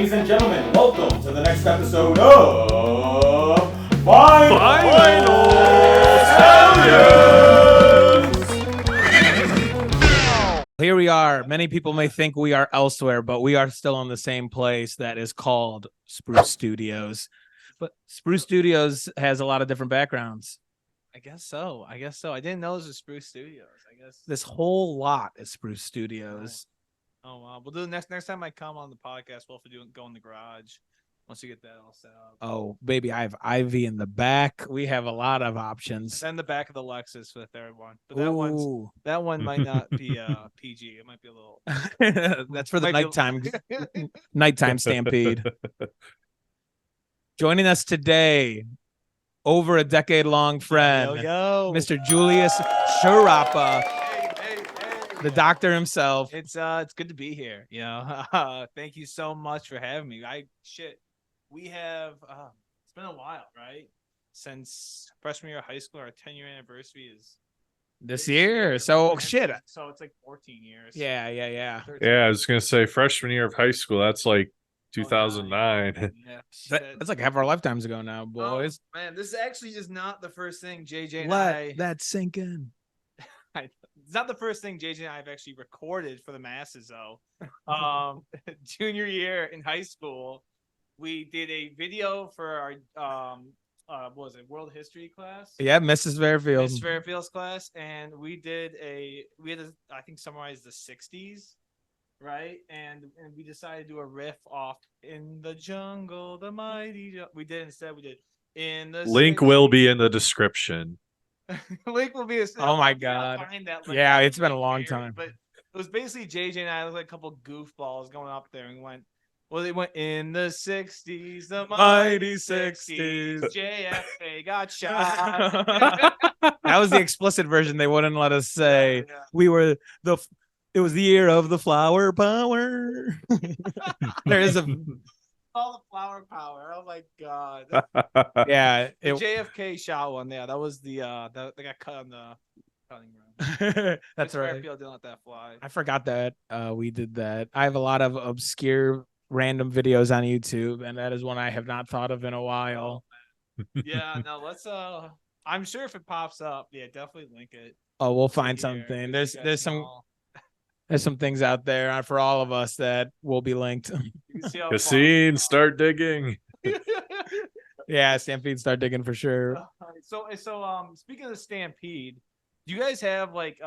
Ladies and gentlemen, welcome to the next episode of Final Stallions! Here we are. Many people may think we are elsewhere, but we are still in the same place that is called Spruce Studios. But Spruce Studios has a lot of different backgrounds. I guess so. I didn't know it was Spruce Studios. I guess This whole lot is Spruce Studios. Oh wow. We'll do the next time I come on the podcast. We'll have to go in the garage once you get that all set up. Oh, baby, I have Ivy in the back. We have a lot of options. Send the back of the Lexus for the third one. But Ooh. that one might not be PG. It might be a little. That's for the Might be- nighttime stampede. Joining us today, over a decade-long friend, Yo. Mr. Julius Sciarappa, Hey. the doctor himself. It's good to be here. You know, thank you so much for having me. We have it's been a while, right? Since freshman year of high school, our 10-year anniversary is This year. So, shit. So it's like 14 years. Yeah. 13. Yeah, I was gonna say freshman year of high school. That's like 2009. Yeah. That's like half our lifetimes ago now, boys. Oh, man, this is actually just not the first thing JJ and Let that sink in. It's not the first thing JJ and I have actually recorded for the masses, though. Junior year in high school, we did a video for our what was it, world history class? Yeah, Mrs. Fairfield. Miss Fairfield's class, and we had to, I think, summarize the 60s, right? And we decided to do a riff off "In the Jungle, the Mighty." We did "In the Link 60s." will be in the description. Link will be. Oh my I'll God. find that link. Yeah, it's been a long time. But it was basically JJ and I looked like a couple goofballs going up there and went. Well, they went in the 60s, the mighty 60s. JFK got shot. That was the explicit version they wouldn't let us say. Yeah. We were it was the year of the flower power. There is All the flower power. Oh my God. yeah. The JFK shot one. Yeah, that was the that got cut on the cutting room. That's right. Fairfield didn't let that fly. I forgot that we did that. I have a lot of obscure random videos on YouTube, and that is one I have not thought of in a while. Yeah, no, let's I'm sure if it pops up, yeah, definitely link it. Oh, we'll find Here. something. You There's guys some can all- there's some things out there for all of us that will be linked. you can see how Cassine, far- start digging. Yeah, Stampede, start digging for sure. So speaking of the Stampede, do you guys have like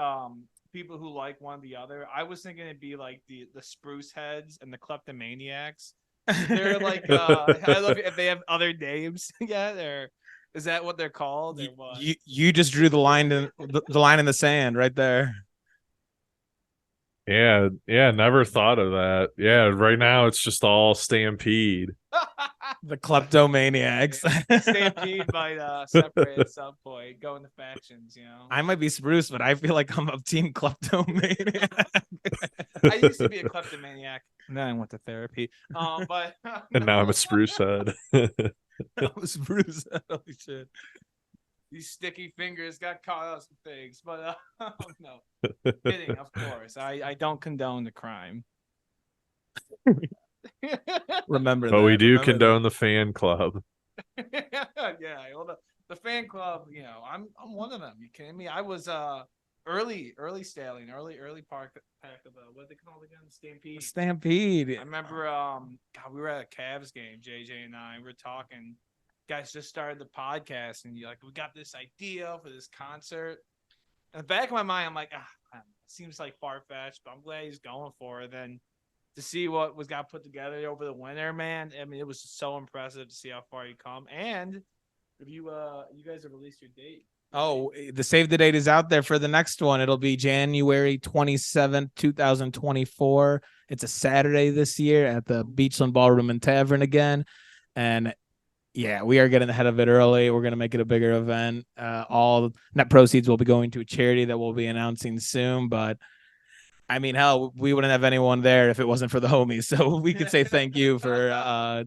people who like one or the other? I was thinking it'd be like the Spruce Heads and the Kleptomaniacs. They're like I don't know if they have other names yet, or is that what they're called? Or what? You just drew the line in the line in the sand right there. Yeah, never thought of that. Yeah, right now it's just all Stampede. The kleptomaniacs. Stampede might separate at some point, go into factions, you know. I might be Spruce, but I feel like I'm a team kleptomaniac. I used to be a kleptomaniac, and then I went to therapy. But And now I'm a spruce head. I'm Spruce. Holy shit. these sticky fingers got caught up some things, but no, kidding, of course. I don't condone the crime. Remember that. But we do Remember condone the fan club. Yeah, well, the fan club, you know, I'm one of them. You kidding me? I was early stallion, early pack of the what they call it again, Stampede. Stampede. I remember God, we were at a Cavs game, JJ and I, we were talking. Guys just started the podcast, and you're like, we got this idea for this concert. In the back of my mind, I'm like, it seems like far-fetched, but I'm glad he's going for it. Then to see what was got put together over the winter, man, I mean, it was so impressive to see how far you come. And if you guys have released your date. Oh, the save the date is out there for the next one. It'll be January 27th, 2024. It's a Saturday this year at the Beachland Ballroom and Tavern again. And yeah, we are getting ahead of it early. We're going to make it a bigger event. All net proceeds will be going to a charity that we'll be announcing soon. But I mean, hell, we wouldn't have anyone there if it wasn't for the homies. So we could say thank you for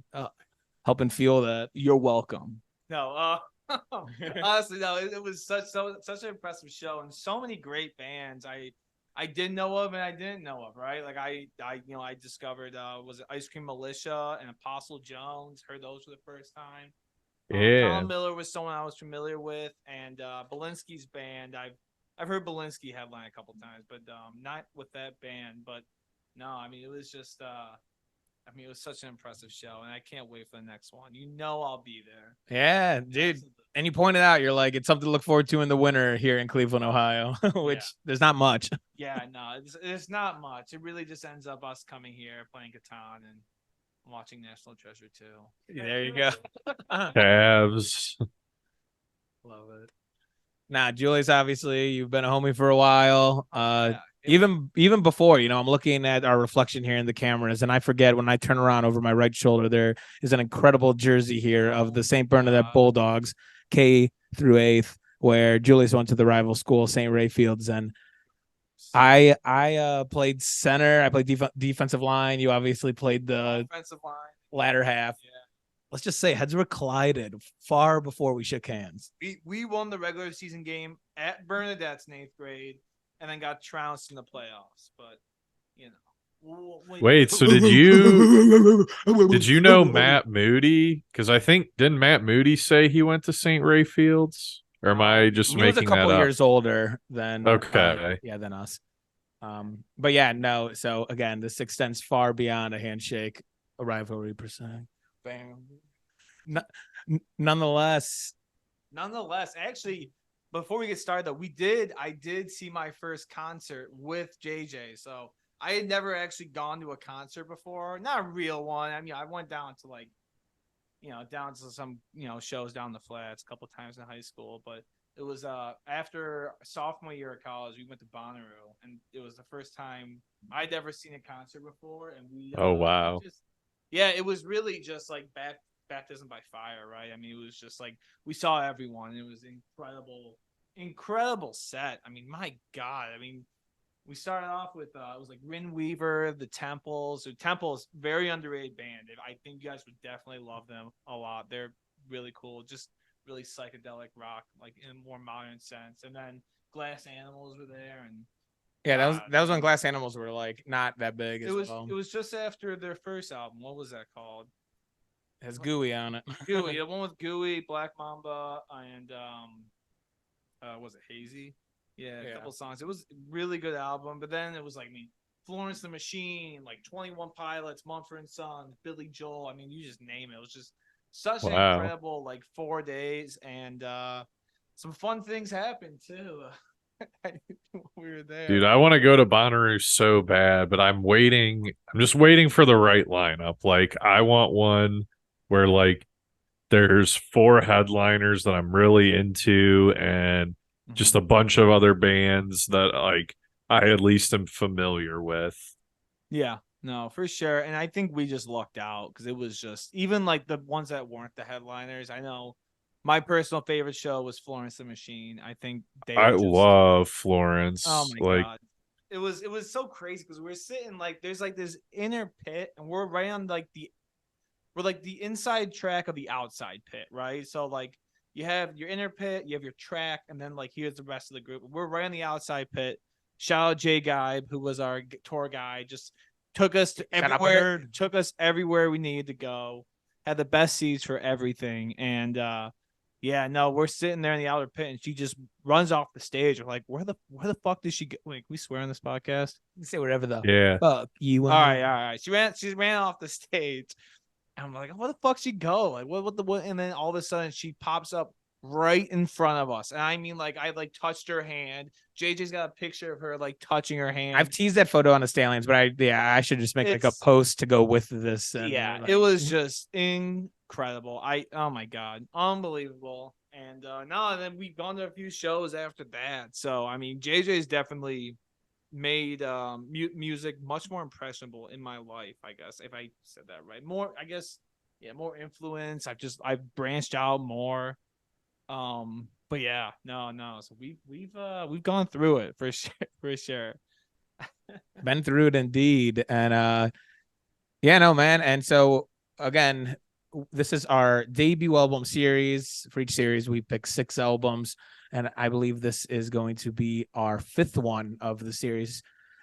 helping fuel that. You're welcome. No, honestly, no, it was such an impressive show, and so many great bands. I I did know of and I didn't know of, right? Like I discovered was it Ice Cream Militia and Apostle Jones. Heard those for the first time. Yeah. Colin Miller was someone I was familiar with, and Belinsky's band. I've heard Belinsky headline a couple times, but not with that band. But no, I mean it was just it was such an impressive show, and I can't wait for the next one. I'll be there. Yeah, dude. And you pointed out, you're like, it's something to look forward to in the winter here in Cleveland, Ohio, which there's not much. Yeah, no, it's not much. It really just ends up us coming here, playing Catan, and watching National Treasure too. There you go. Cavs. Love it. Nah, Julius, obviously, you've been a homie for a while. Even before, I'm looking at our reflection here in the cameras, and I forget when I turn around over my right shoulder, there is an incredible jersey here of the St. Bernadette Bulldogs, K through 8th, where Julius went to the rival school, St. Rayfields, and I played center. I played defensive line. You obviously played the offensive line, latter half. Yeah. Let's just say heads were collided far before we shook hands. We won the regular season game at Bernadette's 8th grade, and then got trounced in the playoffs. But Wait, so did you know Matt Moody? Because I think didn't Matt Moody say he went to St. Rayfields? Or am I just making that up? He was a couple years older than than us. But yeah, no. So again, this extends far beyond a handshake, a rivalry per se. Bam. Nonetheless, actually, before we get started though, I did see my first concert with JJ. So I had never actually gone to a concert before, not a real one. I mean, I went down to down to some, shows down the flats a couple times in high school, but it was after sophomore year of college, we went to Bonnaroo, and it was the first time I'd ever seen a concert before, and we oh wow. It was really just like baptism by fire, right? I mean, it was just like we saw everyone. It was incredible set. I mean, my God. I mean, we started off with it was like Rin Weaver, the Temples. The Temples, very underrated band. I think you guys would definitely love them a lot. They're really cool, just really psychedelic rock, like in a more modern sense. And then Glass Animals were there, and that was when Glass Animals were like not that big. It was just after their first album. What was that called? It has Gooey on it. Gooey, the one with Gooey, Black Mamba, and was it Hazy? Yeah, a couple songs. It was a really good album, but then it was like Florence the Machine, like 21 Pilots, Mumford & Sons, Billy Joel. I mean, you just name it. It was just such an incredible 4 days, and some fun things happened too. We were there. Dude, I want to go to Bonnaroo so bad, but I'm just waiting for the right lineup. Like, I want one where there's 4 headliners that I'm really into, and just a bunch of other bands that I at least am familiar with. Yeah, no, for sure. And I think we just lucked out because it was just even the ones that weren't the headliners. I know my personal favorite show was Florence the Machine. I think I love Florence. Oh my God. It was so crazy because we're sitting there's this inner pit, and we're right on the inside track of the outside pit, right? So you have your inner pit, you have your track, and then here's the rest of the group. We're right on the outside pit. Shout out Jay Geib, who was our tour guide, just took us everywhere we needed to go. Had the best seats for everything, and we're sitting there in the outer pit, and she just runs off the stage. We're like, where the fuck did she go? Wait, we swear on this podcast? You say whatever though. Yeah. Fuck you. All right. She ran off the stage. And I'm like, where the fuck she go? What? And then all of a sudden she pops up right in front of us. And I mean, I touched her hand. JJ's got a picture of her touching her hand. I've teased that photo on the Stallions, but I should just make a post to go with this. And, it was just incredible. Oh my God, unbelievable. And then we've gone to a few shows after that. So I mean, JJ's definitely made music much more impressionable in my life, I guess, if I said that right. More more influence. I've branched out more. But yeah, no. So we've gone through it for sure. Been through it indeed. And man. And so again, this is our debut album series. For each series, we pick 6 albums. and I believe this is going to be our 5th one of the series.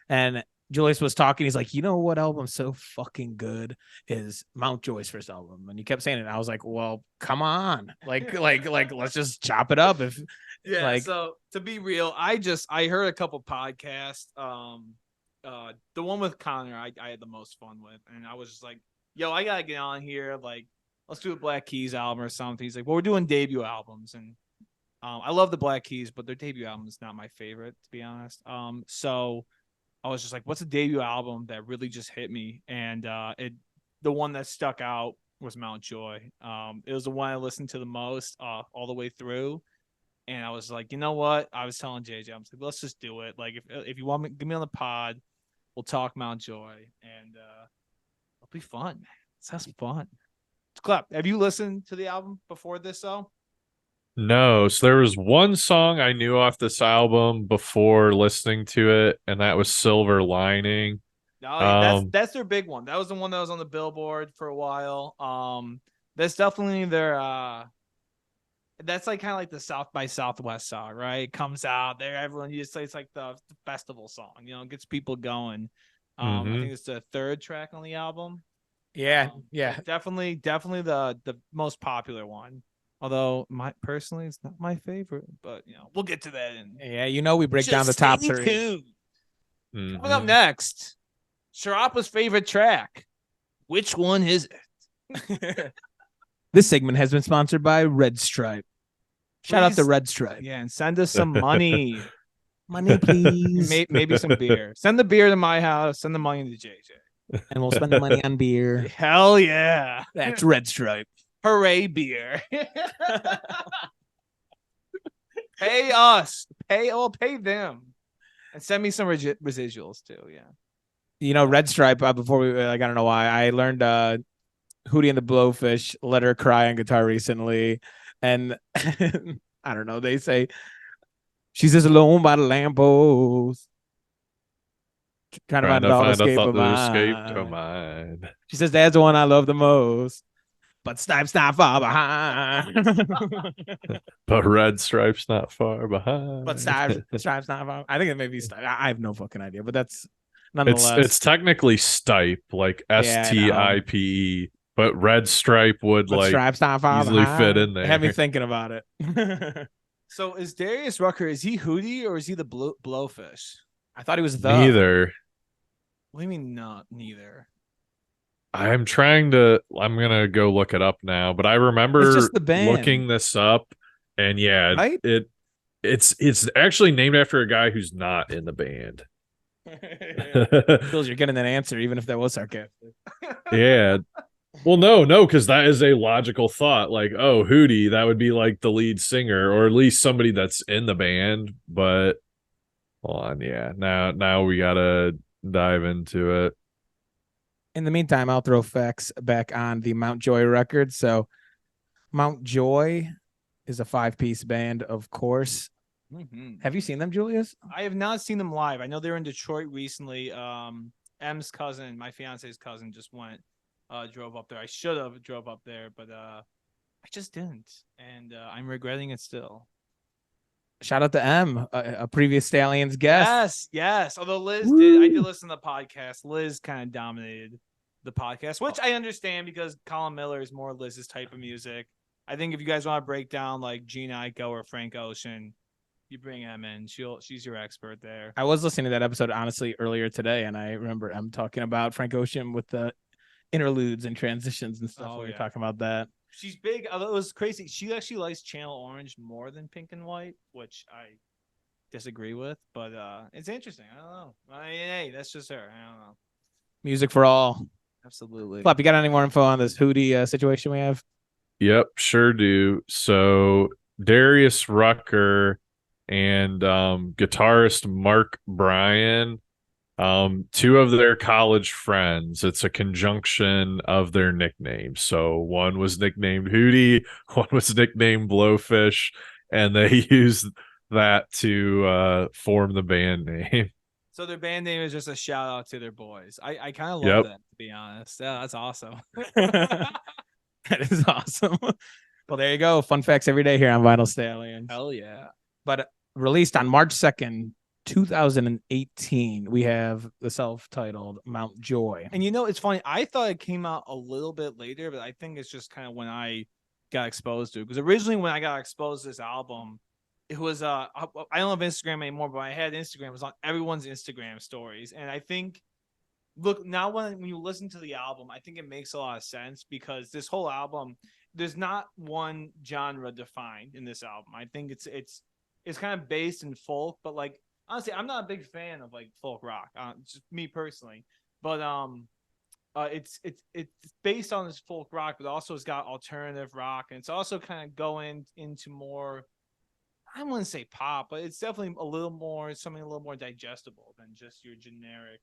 And Julius was talking. He's like, you know what album's so fucking good is Mountjoy's first album, and he kept saying it. And I was like, well, come on, like, let's just chop it up. If Yeah. like, So to be real, I heard a couple podcasts. The one with Connor, I had the most fun with, and I was just like, yo, I gotta get on here. Like, let's do a Black Keys album or something. He's like, well, we're doing debut albums, and I love the Black Keys, but their debut album is not my favorite, to be honest. So I was just like, what's a debut album that really just hit me? And the one that stuck out was Mountjoy. It was the one I listened to the most all the way through. And I was like, you know what? I was telling JJ, I was like, let's just do it. Like, if you want me, get me on the pod, we'll talk Mountjoy, and it'll be fun, man. It sounds fun. Klep, have you listened to the album before this, though? No, so there was one song I knew off this album before listening to it, and that was Silver Lining. No, that's their big one. That was the one that was on the Billboard for a while. That's definitely their that's like kind of like the South by Southwest song, right? It comes out there, everyone you just say it's like the festival song, you know, it gets people going. I think it's the 3rd track on the album. yeah. Definitely the most popular one. Although personally, it's not my favorite, but you know, we'll get to that. We break down the top 3. Coming up next, Sciarappa's favorite track. Which one is it? This segment has been sponsored by Red Stripe. Shout out to Red Stripe. Yeah, and send us some money. Money, please. Maybe some beer. Send the beer to my house. Send the money to JJ. And we'll spend the money on beer. Hell yeah. That's Red Stripe. Hooray, beer. Pay us. Pay them. And send me some residuals too. Yeah. You know, Red Stripe, before we, I don't know why, I learned Hootie and the Blowfish let her cry on guitar recently. And I don't know, they say, she's just alone by the lamppost. Trying to find a thought escape of mine. She says, that's the one I love the most. But Stipe's not far behind. But Red Stripe's not far behind. But Stripe's not far. I think it may be Stipe. I have no fucking idea, but that's nonetheless. It's technically Stipe, like Stipe, but Red Stripe would Stripe's not far easily behind. fit in there. Have me thinking about it. So is Darius Rucker, is he Hootie or is he the Blowfish? I thought he was neither. What do you mean not neither? I'm gonna go look it up now, but I remember it's just the band. Looking this up, and yeah, right? It's actually named after a guy who's not in the band. Feels you're getting an answer, even if that was sarcastic. Yeah. Well, no, because that is a logical thought. Like, oh, Hootie, that would be like the lead singer, or at least somebody that's in the band. But hold on, yeah. Now we gotta dive into it. In the meantime, I'll throw facts back on the Mountjoy record. So Mountjoy is a 5-piece band, of course. Mm-hmm. Have you seen them, Julius? I have not seen them live. I know they were in Detroit recently. M's cousin, my fiance's cousin, just went, drove up there. I should have drove up there, but I just didn't. And I'm regretting it still. Shout out to M, a previous Stallions guest. Yes. Although Liz I did listen to the podcast. Liz kind of dominated the podcast, which I understand because Colin Miller is more Liz's type of music. I think if you guys want to break down like Gene Ico or Frank Ocean, you bring M in. She's your expert there. I was listening to that episode, honestly, earlier today, and I remember M talking about Frank Ocean with the interludes and transitions and stuff. We were talking about that. She's big. Although it was crazy. She actually likes Channel Orange more than Pink and White, which I disagree with. But it's interesting. I don't know. Hey, that's just her. I don't know. Music for all. Absolutely. Flop, you got any more info on this Hootie situation we have? Yep, sure do. So Darius Rucker and guitarist Mark Bryan, two of their college friends. It's a conjunction of their nicknames. So one was nicknamed Hootie, one was nicknamed Blowfish, and they used that to form the band name. So their band name is just a shout out to their boys. I kind of love that, to be honest. Yeah, that's awesome. That is awesome. Well, there you go. Fun facts every day here on Vinyl Stallions. Hell yeah. But released on March 2nd, 2018, we have the self-titled Mount Joy. And you know, it's funny. I thought it came out a little bit later, but I think it's just kind of when I got exposed to it. Because originally, when I got exposed to this album, it was I don't have Instagram anymore, but I had Instagram. It was on everyone's Instagram stories, and I think. Look, now when you listen to the album, I think it makes a lot of sense because this whole album, there's not one genre defined in this album. I think it's kind of based in folk, but like honestly, I'm not a big fan of like folk rock, just me personally. But it's based on this folk rock, but also it's got alternative rock, and it's also kind of going into more. I wouldn't say pop, but it's definitely something a little more digestible than just your generic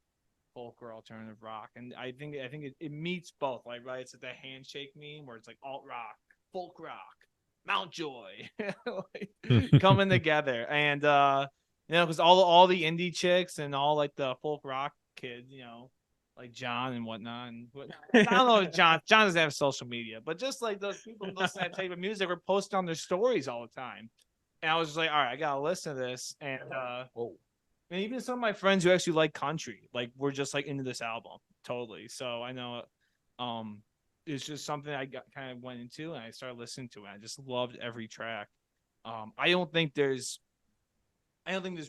folk or alternative rock. And I think it meets both, like, right, it's like the handshake meme where it's like alt rock, folk rock, Mount Joy like, coming together. And because all the indie chicks and all like the folk rock kids, like John and whatnot, and I don't know if John doesn't have social media, but just like those people who listen to that type of music were posting on their stories all the time. And I was just like, all right, I gotta listen to this. And and even some of my friends who actually like country, like, were just like into this album totally. So I know, it's just something I kind of went into, and I started listening to it. I just loved every track. I don't think there's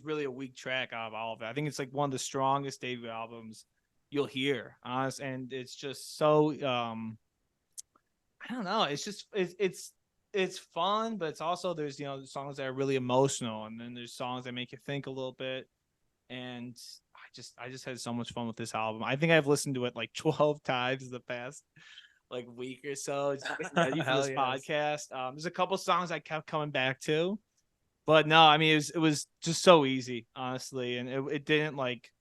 really a weak track out of all of it. I think it's like one of the strongest debut albums you'll hear, honest. And it's just so, I don't know. It's just it's fun, but it's also there's songs that are really emotional, and then there's songs that make you think a little bit. And I just had so much fun with this album. I think I've listened to it like 12 times the past like week or so. It's ready for this podcast. There's a couple songs I kept coming back to, but no, I mean it was just so easy, honestly, and it didn't like.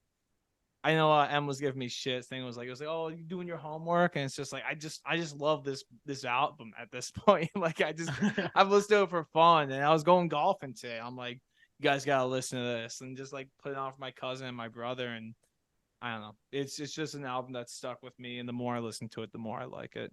I know Em was giving me shit. Thing was like, oh, you doing your homework, and it's just like I just love this album at this point. Like I've listened to it for fun, and I was going golfing today. I'm like, you guys gotta listen to this, and just like put it on for my cousin and my brother, and I don't know. It's just an album that stuck with me, and the more I listen to it, the more I like it.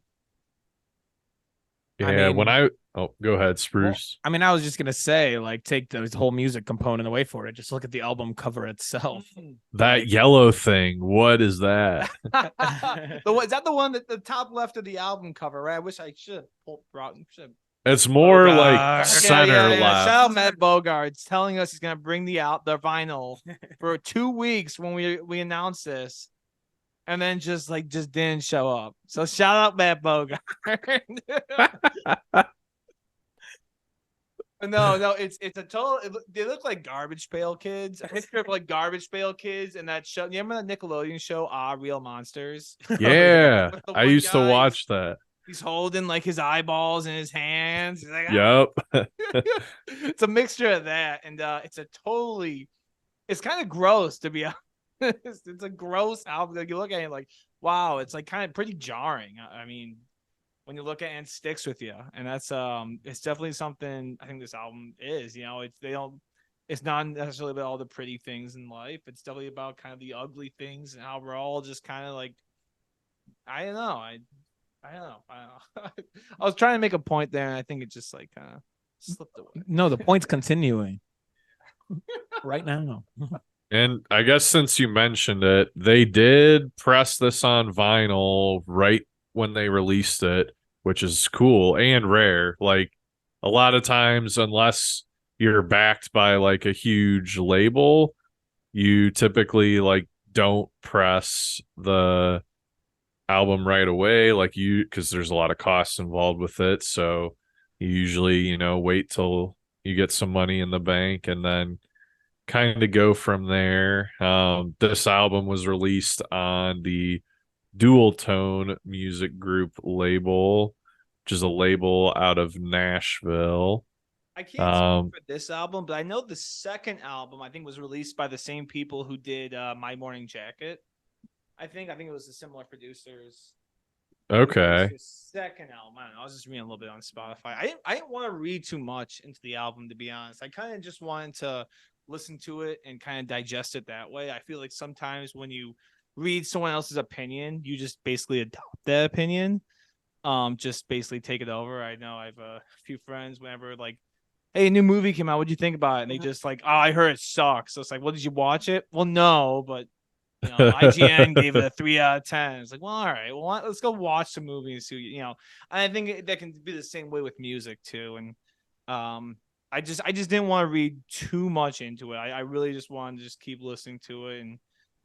Yeah, go ahead, Spruce. Well, I mean, I was just gonna say, like, take the whole music component away for it. Just look at the album cover itself. That yellow thing, what is that? Is that the one that the top left of the album cover? Right? I wish I should have brought. It's more like Bogart. center left. Shout out Matt Bogart's telling us he's gonna bring the vinyl for 2 weeks when we announced this, and then just didn't show up. So shout out Matt Bogart. No, it's a total. They look like Garbage Pail Kids. I picture of like Garbage Pail Kids and that show. You remember that Nickelodeon show, Real Monsters? Yeah, I used to watch that. He's holding like his eyeballs in his hands. He's like, Yep. It's a mixture of that, and it's kind of gross, to be honest. It's a gross album. Like, you look at it like, wow, it's like kind of pretty jarring. I mean, when you look at it, and it sticks with you, and that's it's definitely something I think this album is. It's not necessarily about all the pretty things in life. It's definitely about kind of the ugly things and how we're all just kind of like, I don't know. I don't know. I was trying to make a point there, and I think it just like kind of slipped away. No, the point's continuing right now. And I guess since you mentioned it, they did press this on vinyl right when they released it, which is cool and rare. Like, a lot of times, unless you're backed by like a huge label, you typically like don't press the album right away, like because there's a lot of costs involved with it. So you usually, wait till you get some money in the bank and then kind of go from there. This album was released on the Dual Tone Music Group label, which is a label out of Nashville. I can't speak for this album, but I know the second album I think was released by the same people who did My Morning Jacket. I think it was the similar producers. Okay. The second album. I was just reading a little bit on Spotify. I didn't want to read too much into the album, to be honest. I kind of just wanted to listen to it and kind of digest it that way. I feel like sometimes when you read someone else's opinion, you just basically adopt that opinion. Just basically take it over. I know I have a few friends, whenever like hey, a new movie came out. What'd you think about it? And they just like, oh, I heard it sucks. So it's like, well, did you watch it? Well, no, but IGN gave it a 3 out of 10. It's like, well, all right, well, let's go watch the movie and see. I think that can be the same way with music too. And I just didn't want to read too much into it. I really just wanted to just keep listening to it and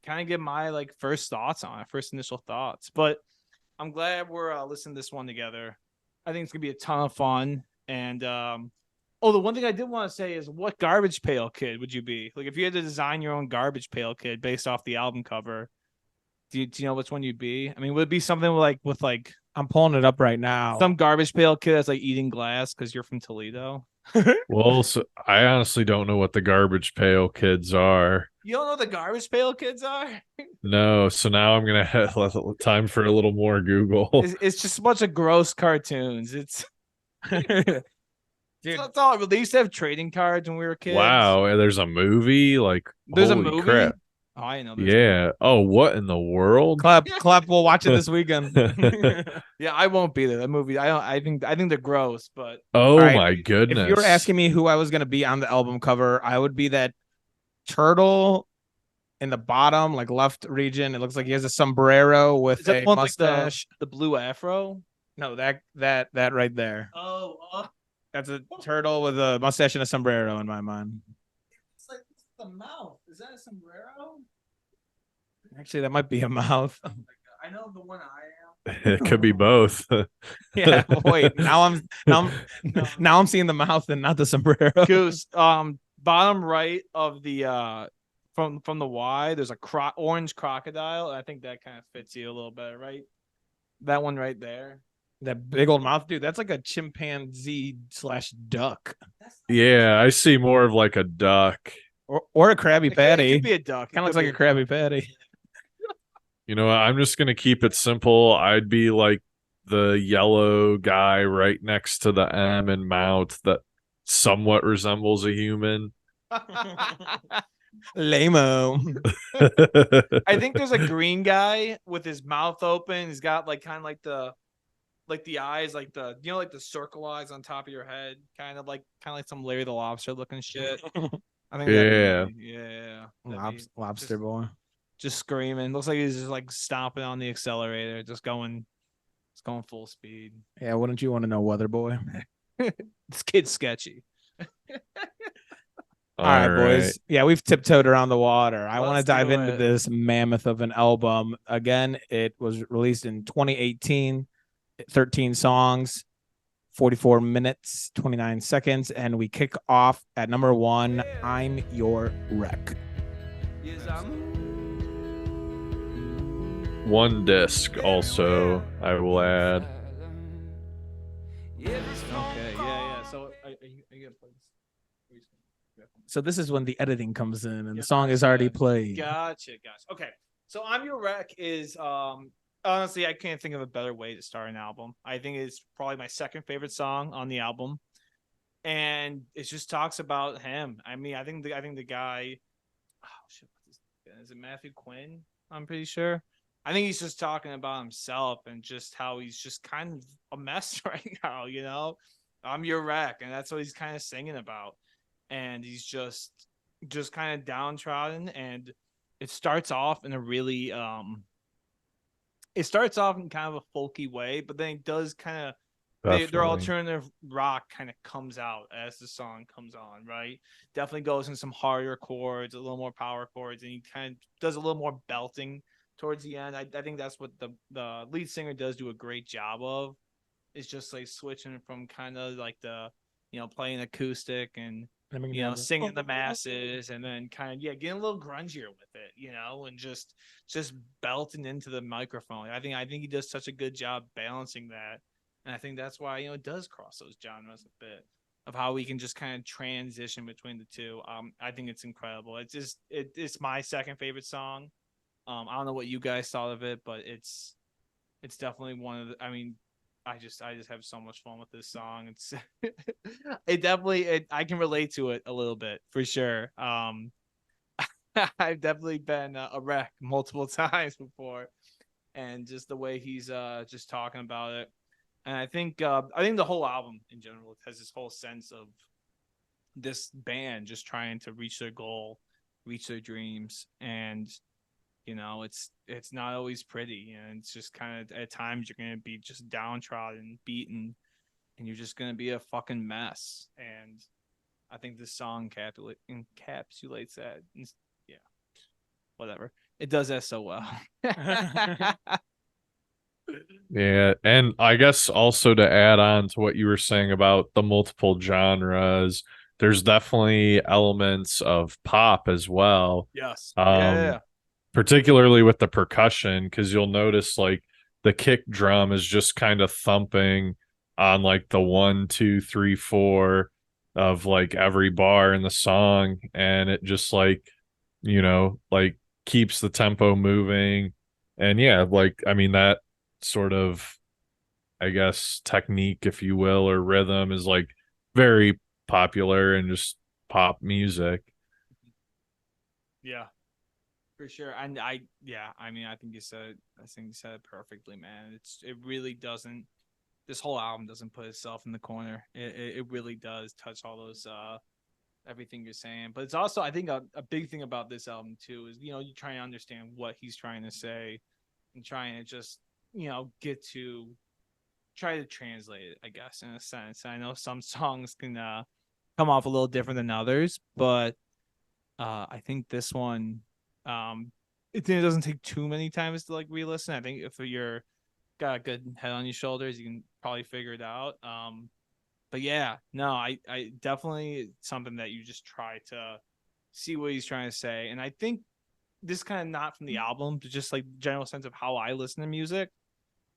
kind of get my like first thoughts on it, first initial thoughts. But I'm glad we're listening to this one together. I think it's gonna be a ton of fun. And the one thing I did want to say is, what garbage pail kid would you be? Like, if you had to design your own garbage pail kid based off the album cover, do you know which one you'd be? I mean, would it be something with I'm pulling it up right now. some garbage pail kid that's like eating glass because you're from Toledo? Well, so I honestly don't know what the garbage pail kids are. You don't know what the garbage pail kids are? No, so now I'm gonna have time for a little more Google. It's just a bunch of gross cartoons. It's Dude, that's all. They used to have trading cards when we were kids. Wow, and there's a movie. Like, There's a holy movie. crap. Oh, I know. There's Yeah. Oh, what in the world? Klep, we'll watch it this weekend. Yeah, I won't be there. That movie. I think they're gross, but Oh right, my goodness. If you were asking me who I was gonna be on the album cover, I would be that turtle in the bottom, like left region. It looks like he has a sombrero is with that a the one like mustache. the blue afro? No, that right there. Oh, That's a turtle with a mustache and a sombrero in my mind. it's like the mouth. Is that a sombrero? Actually, that might be a mouth. I know the one I It could be both. Yeah. Wait. Now I'm seeing the mouth and not the sombrero. am. Goose. Bottom right of the from the Y, there's a orange crocodile. And I think that kind of fits you a little better, right? That one right there. That big old mouth, dude. That's like a chimpanzee/duck, Yeah, I see more of like a duck. or a Krabby It Patty. could be a duck. Kind of looks like a Krabby Patty. You know what? I'm just gonna keep it simple. I'd be like the yellow guy right next to the M in mouth that somewhat resembles a human. Lame-o. I think there's a green guy with his mouth open. He's got like kind of like the eyes, like the like the circle eyes on top of your head, kind of like some Larry the Lobster looking shit. I think yeah. Lobster boy. Just screaming. Looks like he's just like stomping on the accelerator, just going full speed. Yeah, wouldn't you want to know, Weather Boy? This kid's sketchy. All right, boys. Yeah, we've tiptoed around the water. I want to Let's dive do into it. this mammoth of an album. Again, it was released in 2018, 13 songs, 44 minutes, 29 seconds, and we kick off at number 1, I'm Your Wreck. One disc also, I will add. Okay, yeah. So are you gonna play this? So this is when the editing comes in and the song is already played. Gotcha. Okay. So I'm Your Wreck is honestly, I can't think of a better way to start an album. I think it's probably my second favorite song on the album. And it just talks about him. I mean, I think the guy, oh shit, is it Matthew Quinn? I'm pretty sure. I think he's just talking about himself and just how he's just kind of a mess right now, I'm your wreck, and that's what he's kind of singing about. And he's just kind of downtrodden, and it starts off in a really it starts off in kind of a folky way, but then it does kind of their alternative rock kind of comes out as the song comes on, right? Definitely goes in some harder chords, a little more power chords, and he kind of does a little more belting towards the end. I think that's what the lead singer does do a great job of. It's just like switching from kind of like the playing acoustic and singing the masses, and then kind of getting a little grungier with it, and just belting into the microphone. I think he does such a good job balancing that, and I think that's why it does cross those genres a bit of how we can just kind of transition between the two. I think it's incredible. It's my second favorite song. I don't know what you guys thought of it, but it's definitely one of the. I mean, I just have so much fun with this song. It's I can relate to it a little bit for sure. I've definitely been a wreck multiple times before, and just the way he's just talking about it. And I think the whole album in general has this whole sense of this band just trying to reach their goal, reach their dreams, and it's not always pretty, and it's just kind of at times you're gonna be just downtrodden, beaten, and you're just gonna be a fucking mess. And I think this song encapsulates that. Yeah, whatever. It does that so well. Yeah, and I guess also to add on to what you were saying about the multiple genres, there's definitely elements of pop as well. Yes. Um, Particularly with the percussion, because you'll notice like the kick drum is just kind of thumping on like the 1 2 3 4 of like every bar in the song, and it just like like keeps the tempo moving. And yeah, like I mean that sort of, I guess, technique, if you will, or rhythm is like very popular in just pop music. Yeah. For sure. And I mean, I think you said it perfectly, man. It really doesn't, this whole album doesn't put itself in the corner. It really does touch all those everything you're saying. But it's also, I think, a big thing about this album too is, you try to understand what he's trying to say and trying to just, try to translate it, I guess, in a sense. I know some songs can come off a little different than others, but I think this one, it doesn't take too many times to like re-listen. I think if you're got a good head on your shoulders, you can probably figure it out. But yeah, no, I definitely something that you just try to see what he's trying to say. And I think this kind of not from the album, but just like general sense of how I listen to music.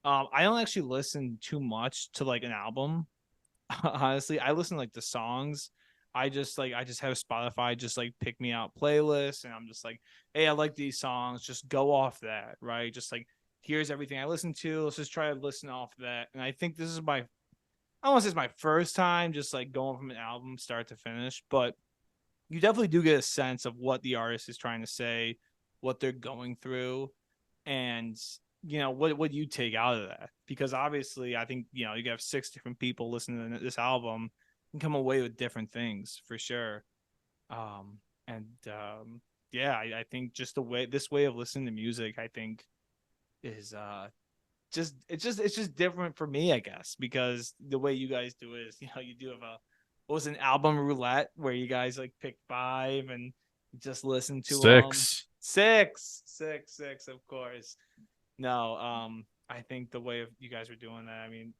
I don't actually listen too much to like an album. Honestly, I listen to, like, the songs. I just have Spotify just like pick me out playlists, and I'm just like, hey, I like these songs. Just go off that, right? Just like, here's everything I listen to. Let's just try to listen off that. And I think this is I don't want to say it's my first time just like going from an album start to finish, but you definitely do get a sense of what the artist is trying to say, what they're going through, and what you take out of that. Because obviously I think you have 6 different people listening to this album and come away with different things for sure. Yeah, I think just this way of listening to music, I think, is it's just different for me, I guess, because the way you guys do it is, you do have what was an album roulette where you guys like pick 5 and just listen to 6. 6, of course. No, I think the way of you guys are doing that, I mean,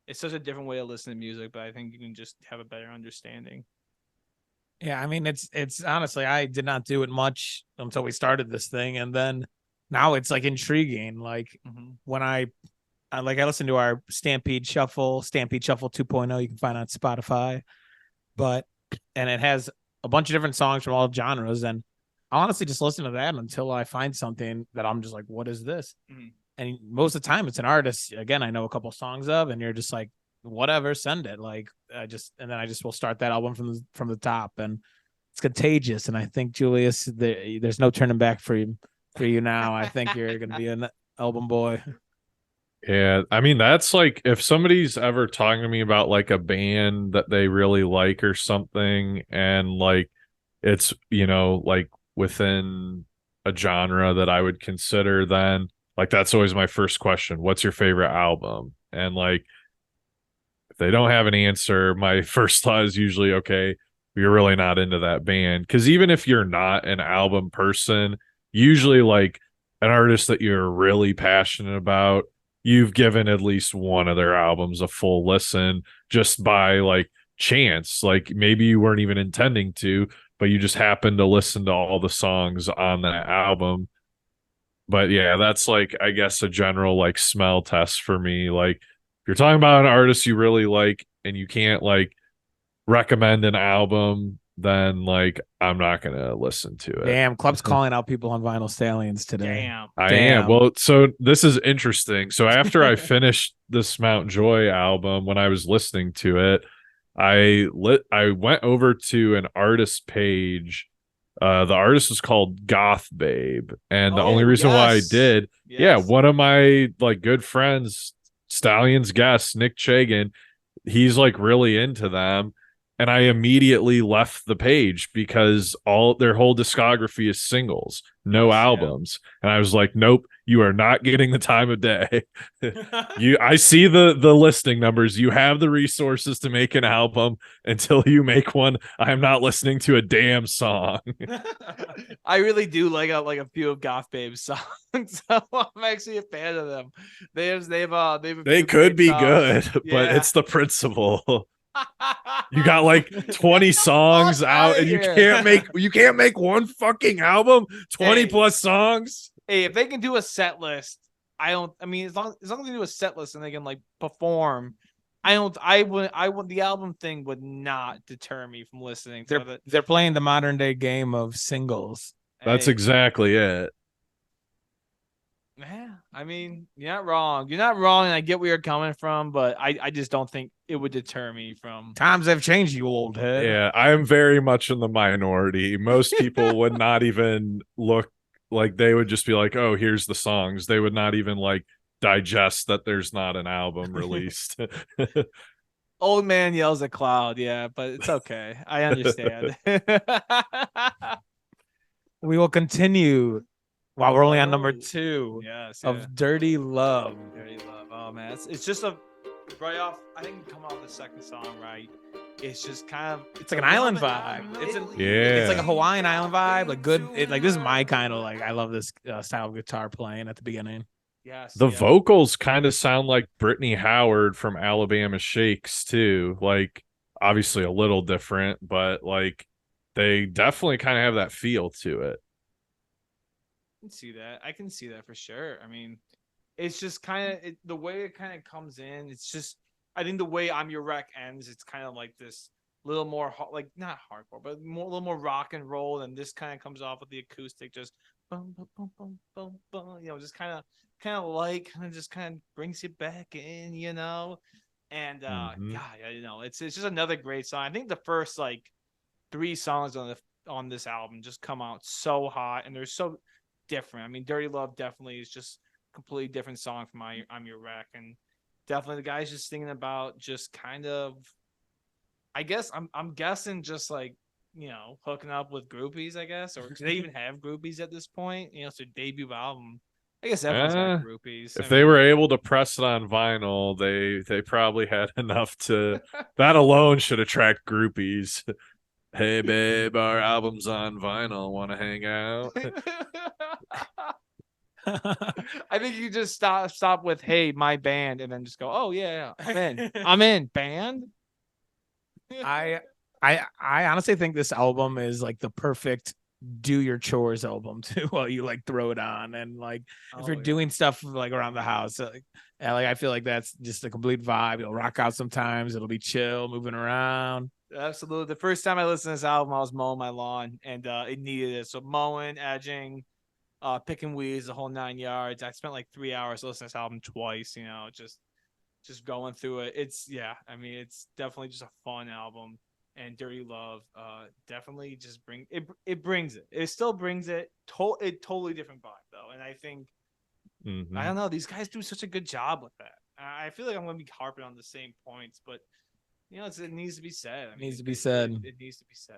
it's such a different way to listen to music, but I think you can just have a better understanding. Yeah, I mean, it's honestly, I did not do it much until we started this thing, and then now it's like intriguing. Like when I listen to our Stampede Shuffle 2.0, you can find on Spotify, and it has a bunch of different songs from all genres, and I honestly just listen to that until I find something that I'm just like, what is this? And most of the time it's an artist, again, I know a couple songs of, and you're just like, whatever, send it. Like and then I just will start that album from the top, and it's contagious. And I think, Julius, there's no turning back for you now. I think you're gonna be an album boy. Yeah, I mean that's like if somebody's ever talking to me about like a band that they really like or something, and like it's like within a genre that I would consider, then like that's always my first question: what's your favorite album? And like if they don't have an answer, my first thought is usually, okay, you're really not into that band. Because even if you're not an album person, usually like an artist that you're really passionate about, you've given at least one of their albums a full listen just by like chance. Like maybe you weren't even intending to, but you just happened to listen to all the songs on that album. But yeah, that's like, I guess, a general like smell test for me. Like if you're talking about an artist you really like and you can't like recommend an album, then like I'm not gonna listen to it. Damn, Klep's calling out people on Vinyl Stallions today. I am. Well, so this is interesting. So after I finished this Mount Joy album, when I was listening to it, I went over to an artist page. The artist was called Goth Babe, and the only reason why I did, one of my like good friends, Stallion's guest, Nick Chagan, he's like really into them. and I immediately left the page because all their whole discography is singles, no albums. And I was like, nope, you are not getting the time of day. I see the listing numbers. You have the resources to make an album. Until you make one, I am not listening to a damn song. I really do like a few of Goth Babe's songs. So I'm actually a fan of them. They could be good, but it's the principle. You got like 20 songs out, and you can't make one fucking album. 20 plus songs. Hey, if they can do a set list, I mean, as long as they do a set list and they can like perform, the album thing would not deter me from listening. They're playing the modern day game of singles. That's exactly it. Yeah, I mean, you're not wrong. You're not wrong, and I get where you're coming from, but I just don't think it would deter me from. Times have changed, you old head. Yeah, I am very much in the minority. Most people would not even look, like they would just be like, oh, here's the songs. They would not even like digest that there's not an album released. Old man yells at cloud, yeah, but it's okay. I understand. We will continue while we're only on number 2 of Dirty Love. Dirty Love. Oh man, it's just a right off. I think coming off the second song, right? It's just kind of it's like an island vibe. It's like a Hawaiian island vibe. Like good. Like this is my kind of like I love this style of guitar playing at the beginning. Yes. The vocals kind of sound like Brittany Howard from Alabama Shakes too. Like obviously a little different, but like they definitely kind of have that feel to it. I can see that for sure. I mean, it's just kind of the way it kind of comes in. It's just, I think the way I'm Your Wreck ends, it's kind of like this little more like not hardcore, but a little more rock and roll. And this kind of comes off with the acoustic, just boom, boom, boom, boom, boom, boom. You know, just kind of just kind of brings you back in, you know. And yeah, you know, it's just another great song. I think the first like 3 songs on this album just come out so hot, and they're so different. I mean, Dirty Love definitely is just a completely different song from I'm Your Wreck, and definitely the guy's just thinking about just kind of, I guess I'm guessing just like, you know, hooking up with groupies, I guess, or do they even have groupies at this point? You know, it's their debut album. I guess everyone's got groupies. If they were able to press it on vinyl, they probably had enough to. That alone should attract groupies. Hey babe, our album's on vinyl. Want to hang out? I think you just stop with "Hey, my band," and then just go, "Oh yeah, I'm in. I'm in band." I honestly think this album is like the perfect do your chores album too, while you like throw it on, and like if you're doing stuff like around the house, like I feel like that's just a complete vibe. You'll rock out sometimes. It'll be chill, moving around. Absolutely. The first time I listened to this album, I was mowing my lawn, and it needed it. So mowing, edging, picking weeds, the whole 9 yards. I spent like 3 hours listening to this album twice. You know, just going through it. It's I mean, it's definitely just a fun album. And Dirty Love, definitely just brings it. It still brings it. Totally different vibe though, and I think I don't know. These guys do such a good job with that. I feel like I'm going to be harping on the same points, but. You know, it needs to be said. I mean, it needs to be said. It needs to be said.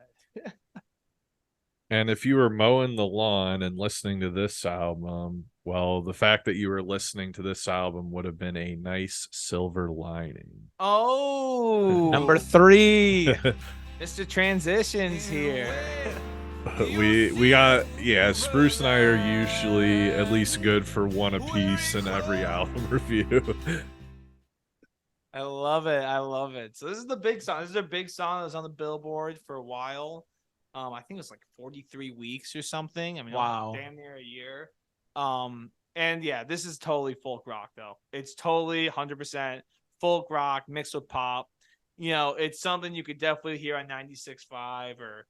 And if you were mowing the lawn and listening to this album, well, the fact that you were listening to this album would have been a nice silver lining. Oh, number 3. Mr. Transitions here. We got Spruce and I are usually at least good for one apiece in every album review. I love it. So this is the big song. This is their big song that was on the Billboard for a while. I think it was like 43 weeks or something. I mean, wow, damn near a year. And yeah, this is totally folk rock though. It's totally 100% folk rock mixed with pop. You know, it's something you could definitely hear on 96.5 or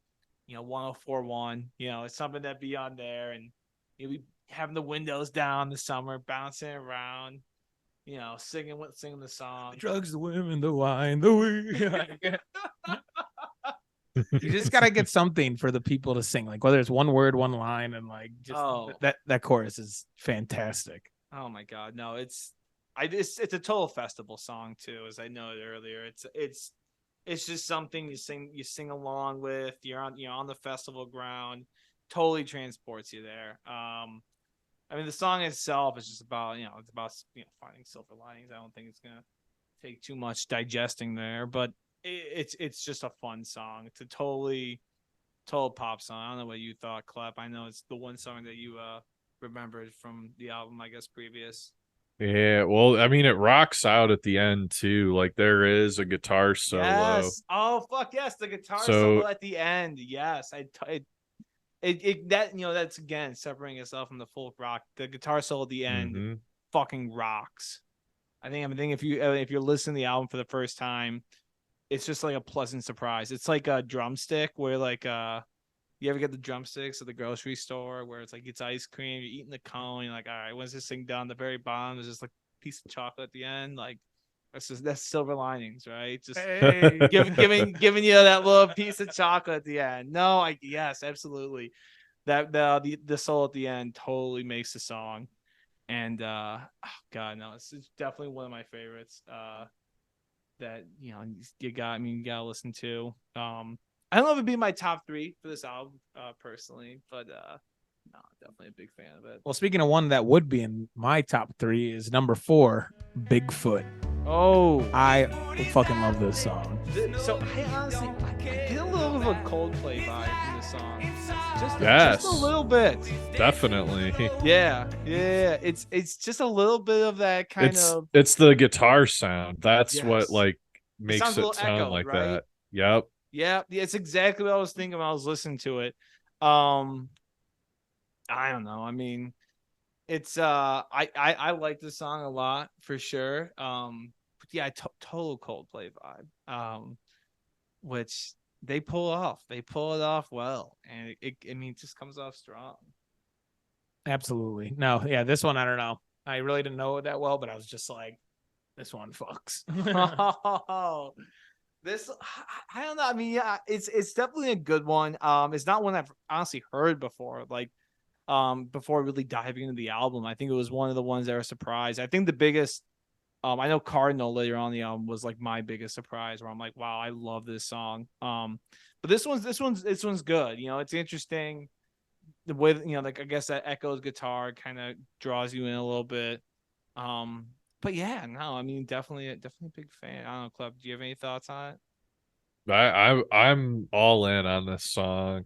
104.1. You know, it's something that'd be on there, and you'll be having the windows down in the summer, bouncing around. You know, singing the song. The drugs, the women, the wine, the weed. You just gotta get something for the people to sing, like whether it's one word, one line, and like just that chorus is fantastic. Oh my god, no, it's a total festival song too, as I noted earlier. It's It's just something you sing along with. You're on the festival ground. Totally transports you there. I mean, the song itself is just about, it's about, finding silver linings. I don't think it's gonna take too much digesting there, but it's just a fun song. It's a total pop song. I don't know what you thought, Klep. I know it's the one song that you remembered from the album, I guess, previous. Yeah, well, I mean, it rocks out at the end too. Like there is a guitar solo. Yes. Oh fuck yes, the guitar solo at the end. Yes, that's again separating itself from the folk rock. The guitar solo at the end fucking rocks. I think if you're listening to the album for the first time, it's just like a pleasant surprise. It's like a drumstick where like you ever get the drumsticks at the grocery store where it's like it's ice cream, you're eating the cone, you're like, all right, when's this thing done? The very bottom is just like a piece of chocolate at the end. Like that's silver linings, right? Just giving you that little piece of chocolate at the end. No, yes, absolutely. That the solo at the end totally makes the song. And oh god, no, it's definitely one of my favorites. That you gotta listen to. I don't know if it'd be my top 3 for this album, personally, but no, definitely a big fan of it. Well, speaking of one that would be in my top 3 is number 4, Bigfoot. Oh, I fucking love this song. So I honestly get a little bit of a Coldplay vibe from this song. Yes. Just a little bit. Definitely. Yeah. It's just a little bit of that kind of. It's the guitar sound. That's what like makes it it sound echoed, like right? that. Yep. Yeah, it's exactly what I was thinking when I was listening to it. I don't know. I mean, it's I like the song a lot for sure. But yeah, total Coldplay vibe. Which they pull off. They pull it off well, and it just comes off strong. Absolutely. No, yeah, this one I don't know. I really didn't know it that well, but I was just like, this one fucks. This, I don't know. I mean, yeah, it's definitely a good one. It's not one I've honestly heard before. Like, before really diving into the album, I think it was one of the ones that were surprised. I think the biggest, I know Cardinal later on the album was like my biggest surprise, where I'm like, wow, I love this song. But this one's good. It's interesting the way like I guess that Echo's guitar kind of draws you in a little bit. But yeah, no, I mean, definitely a big fan. I don't know, Klep, do you have any thoughts on it? I'm all in on this song.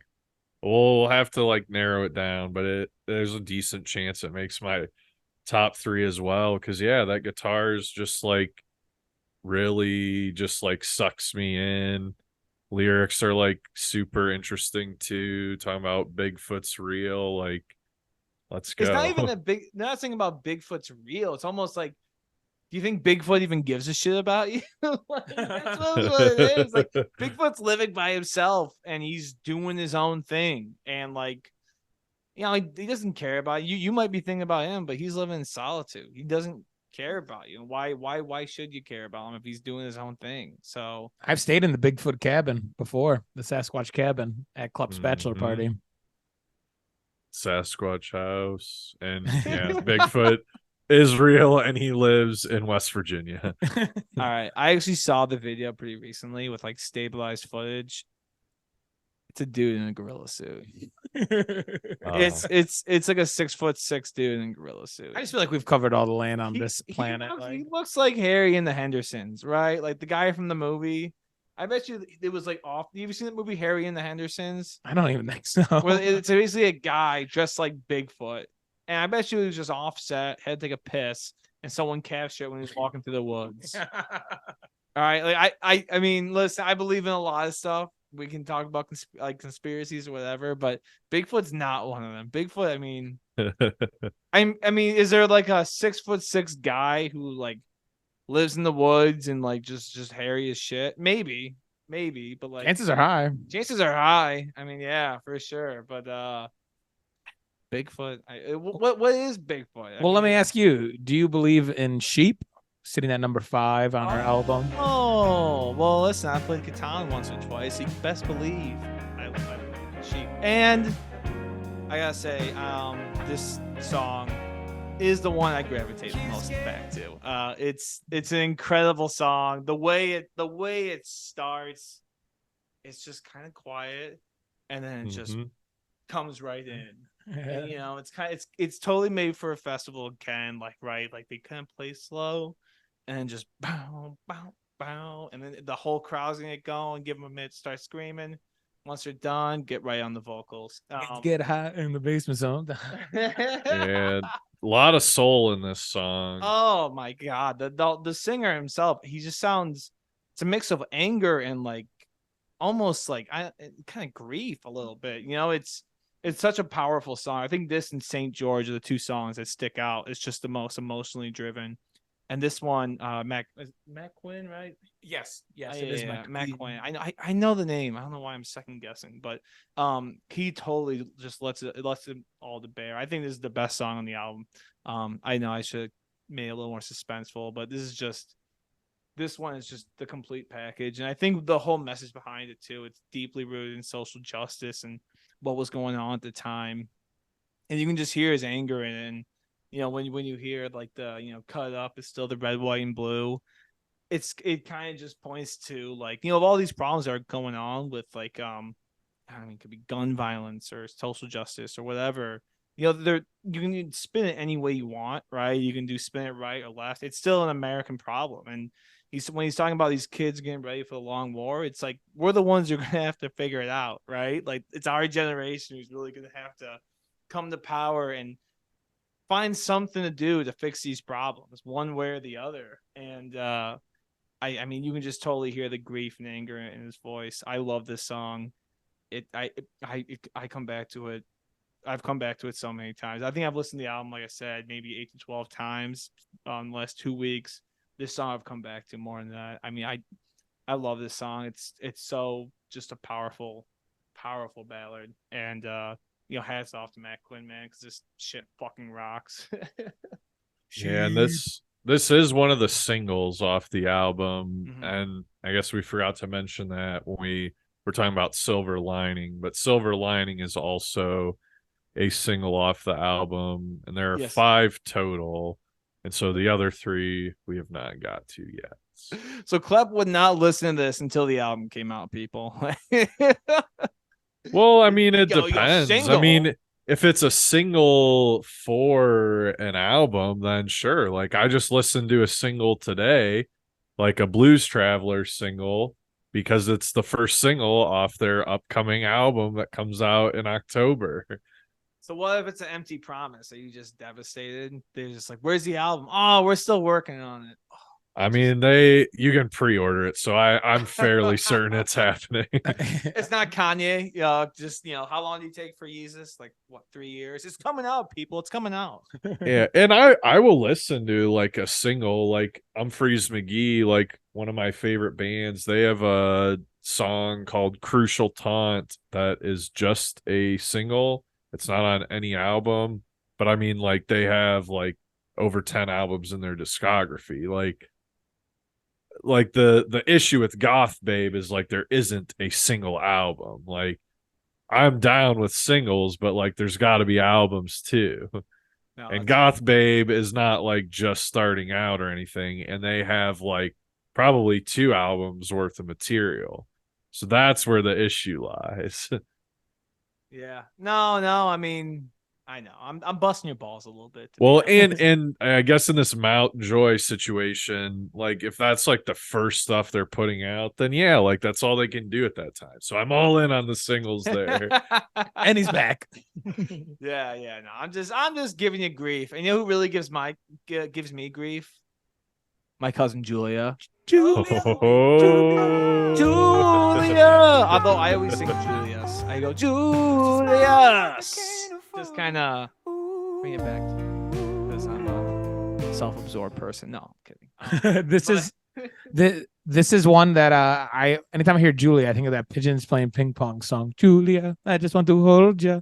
We'll have to like narrow it down, but there's a decent chance it makes my top 3 as well. Cause yeah, that guitar is just like really just like sucks me in. Lyrics are like super interesting too. Talking about Bigfoot's real, like let's go. It's not even not saying about Bigfoot's real. It's almost like, do you think Bigfoot even gives a shit about you? Like, that's what it is. Like Bigfoot's living by himself and he's doing his own thing. And like, he doesn't care about you. You might be thinking about him, but he's living in solitude. He doesn't care about you. Why should you care about him if he's doing his own thing? So I've stayed in the Bigfoot cabin before, the Sasquatch cabin at Klep's bachelor party. Sasquatch house, and yeah, Bigfoot is real and he lives in West Virginia. All right. I actually saw the video pretty recently with like stabilized footage. It's a dude in a gorilla suit. It's like a 6'6" dude in a gorilla suit. I just feel like we've covered all the land on this planet. He looks like Harry and the Hendersons, right? Like the guy from the movie. I bet you it was like off. Have you seen the movie Harry and the Hendersons? I don't even think so. Well, it's basically a guy dressed like Bigfoot. And I bet you he was just offset, had to take a piss, and someone captured it when he was walking through the woods. All right. Like I mean, listen, I believe in a lot of stuff. We can talk about conspiracies or whatever, but Bigfoot's not one of them. Bigfoot, I mean, I mean, is there like a 6'6" guy who like lives in the woods and like just hairy as shit? Maybe, but like chances are high. I mean, yeah, for sure. But Bigfoot, what is Bigfoot? Let me ask you: do you believe in sheep? Sitting at number 5 on our album. Oh, well, listen, I played Catan once or twice. You best believe I believe in sheep. And I gotta say, this song is the one I gravitate the most back to. It's an incredible song. The way it starts, it's just kind of quiet, and then it just comes right in. And, you know, it's totally made for a festival again. Like they kind of play slow, and just bow bow bow, and then the whole crowd's gonna get going. Give them a minute to start screaming. Once they're done, get right on the vocals. Get hot in the basement zone. And a lot of soul in this song. Oh my god, the singer himself, he just sounds. It's a mix of anger and like almost like kind of grief a little bit. You know, it's such a powerful song. I think this and St. George are the two songs that stick out. It's just the most emotionally driven. And this one, Mac Quinn, right? Yes, it is Mac Quinn. I know the name. I don't know why I'm second guessing, but he totally just lets it all to bear. I think this is the best song on the album. I know I should have made it a little more suspenseful, but this one is just the complete package. And I think the whole message behind it too, it's deeply rooted in social justice and what was going on at the time. And you can just hear his anger in it. And, you know, when you hear like the, you know, cut up is still the red, white, and blue. It kind of just points to like, you know, all these problems that are going on with like, I mean, it could be gun violence or social justice or whatever. You know, you can spin it any way you want, right? You can spin it right or left. It's still an American problem. And when he's talking about these kids getting ready for the long war, it's like we're the ones who are gonna have to figure it out, right? Like it's our generation who's really gonna have to come to power and find something to do to fix these problems, one way or the other. And I mean, you can just totally hear the grief and anger in his voice. I love this song. I come back to it. I've come back to it so many times. I think I've listened to the album, like I said, maybe 8 to 12 times in the last 2 weeks. This song I've come back to more than that. I mean, I love this song. It's so just a powerful ballad. And you know, hats off to Matt Quinn, man, because this shit fucking rocks. Yeah, and this is one of the singles off the album. And I guess we forgot to mention that when we were talking about Silver Lining, but Silver Lining is also a single off the album, and there are 5 total. And so the other 3 we have not got to yet. So Klep would not listen to this until the album came out, people. Well, I mean, it depends. I mean, if it's a single for an album, then sure. Like I just listened to a single today, like a Blues Traveler single, because it's the first single off their upcoming album that comes out in October. So what if it's an empty promise? Are you just devastated? They're just like, where's the album? Oh, we're still working on it. Oh, I mean, you can pre-order it, so I'm fairly certain it's happening. It's not Kanye. Just, you know, how long do you take for Yeezus? Like what, 3 years? It's coming out, people. It's coming out. Yeah, and I will listen to like a single, like Humphreys McGee, like one of my favorite bands. They have a song called Crucial Taunt that is just a single. It's not on any album, but I mean, like they have like over 10 albums in their discography. Like the issue with Goth Babe is like there isn't a single album. Like I'm down with singles, but like there's got to be albums too. No, and Goth Babe is not like just starting out or anything, and they have like probably 2 albums worth of material. So that's where the issue lies. Yeah. No, I mean, I know. I'm busting your balls a little bit. Well, and I guess in this Mount Joy situation, like if that's like the first stuff they're putting out, then yeah, like that's all they can do at that time. So I'm all in on the singles there. And he's back. Yeah. No, I'm just giving you grief. And you know who really gives me grief? My cousin Julia. Julia. Although I always sing Julius. I go, Julius. Just kind of bring it back because I'm a self-absorbed person. No, I'm kidding. This is one that anytime I hear Julia, I think of that Pigeons Playing Ping Pong song. Julia, I just want to hold you.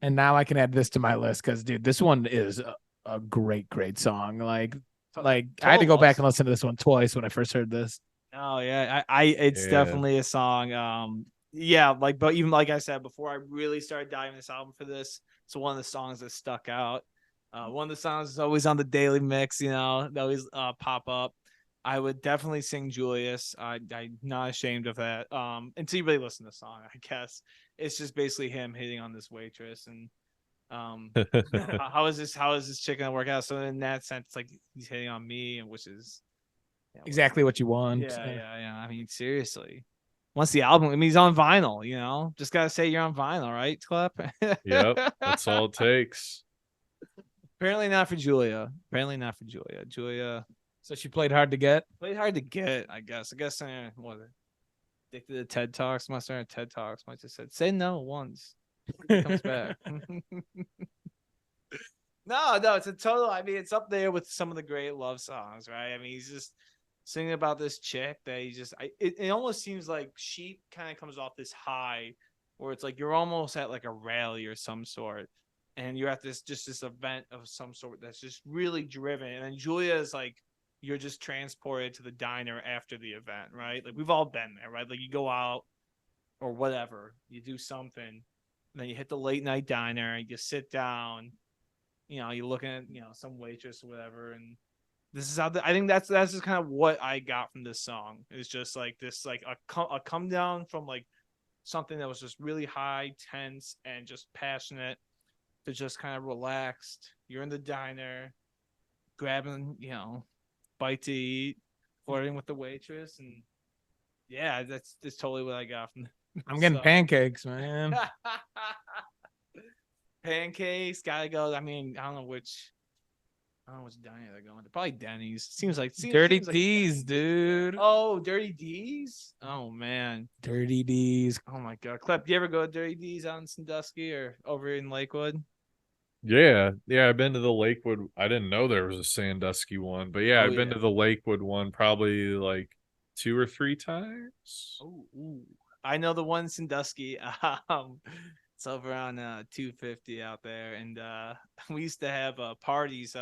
And now I can add this to my list because, dude, this one is a great song. Like I had to go back and listen to this one twice when I first heard this. Oh yeah, it's definitely a song. But even like I said before, I really started diving this album for this. It's one of the songs that stuck out. One of the songs is always on the daily mix, they always pop up. I would definitely sing Julius. I'm not ashamed of that. Until you really listen to the song, I guess. It's just basically him hitting on this waitress and how is this chick gonna work out? So in that sense, like he's hitting on me, and which is Exactly what you want. Yeah. I mean, seriously. Once the album, I mean, he's on vinyl, just gotta say you're on vinyl, right, Klep? Yep, that's all it takes. Apparently not for Julia. Julia So she played hard to get. played hard to get, I guess. What? Addicted to TED Talks. Must have TED Talks. Might just said, say no once. It comes back. No, it's a total. I mean, it's up there with some of the great love songs, right? I mean, he's just singing about this chick that it almost seems like Sheep kind of comes off this high where it's like you're almost at like a rally or some sort, and you're at this event of some sort that's just really driven. And then Julia is like, you're just transported to the diner after the event, right? Like we've all been there, right? Like you go out or whatever, you do something, and then you hit the late night diner, you sit down. You're looking at, some waitress or whatever. And this is I think that's just kind of what I got from this song. It's just like this, like a come down from like something that was just really high, tense, and just passionate to just kind of relaxed. You're in the diner, grabbing, bite to eat, flirting with the waitress. And yeah, that's totally what I got from I'm getting pancakes, man. Pancakes, gotta go. I mean, I don't know which diner they're going to. Probably Denny's. Seems like Dirty like D's, dude. Oh, Dirty D's. Oh man, Dirty D's. Oh my God, Klep, do you ever go to Dirty D's out in Sandusky or over in Lakewood? Yeah, I've been to the Lakewood. I didn't know there was a Sandusky one, but yeah, I've been to the Lakewood one probably like 2 or 3 times. Oh, I know the one in Sandusky. It's over on 250 out there, and we used to have parties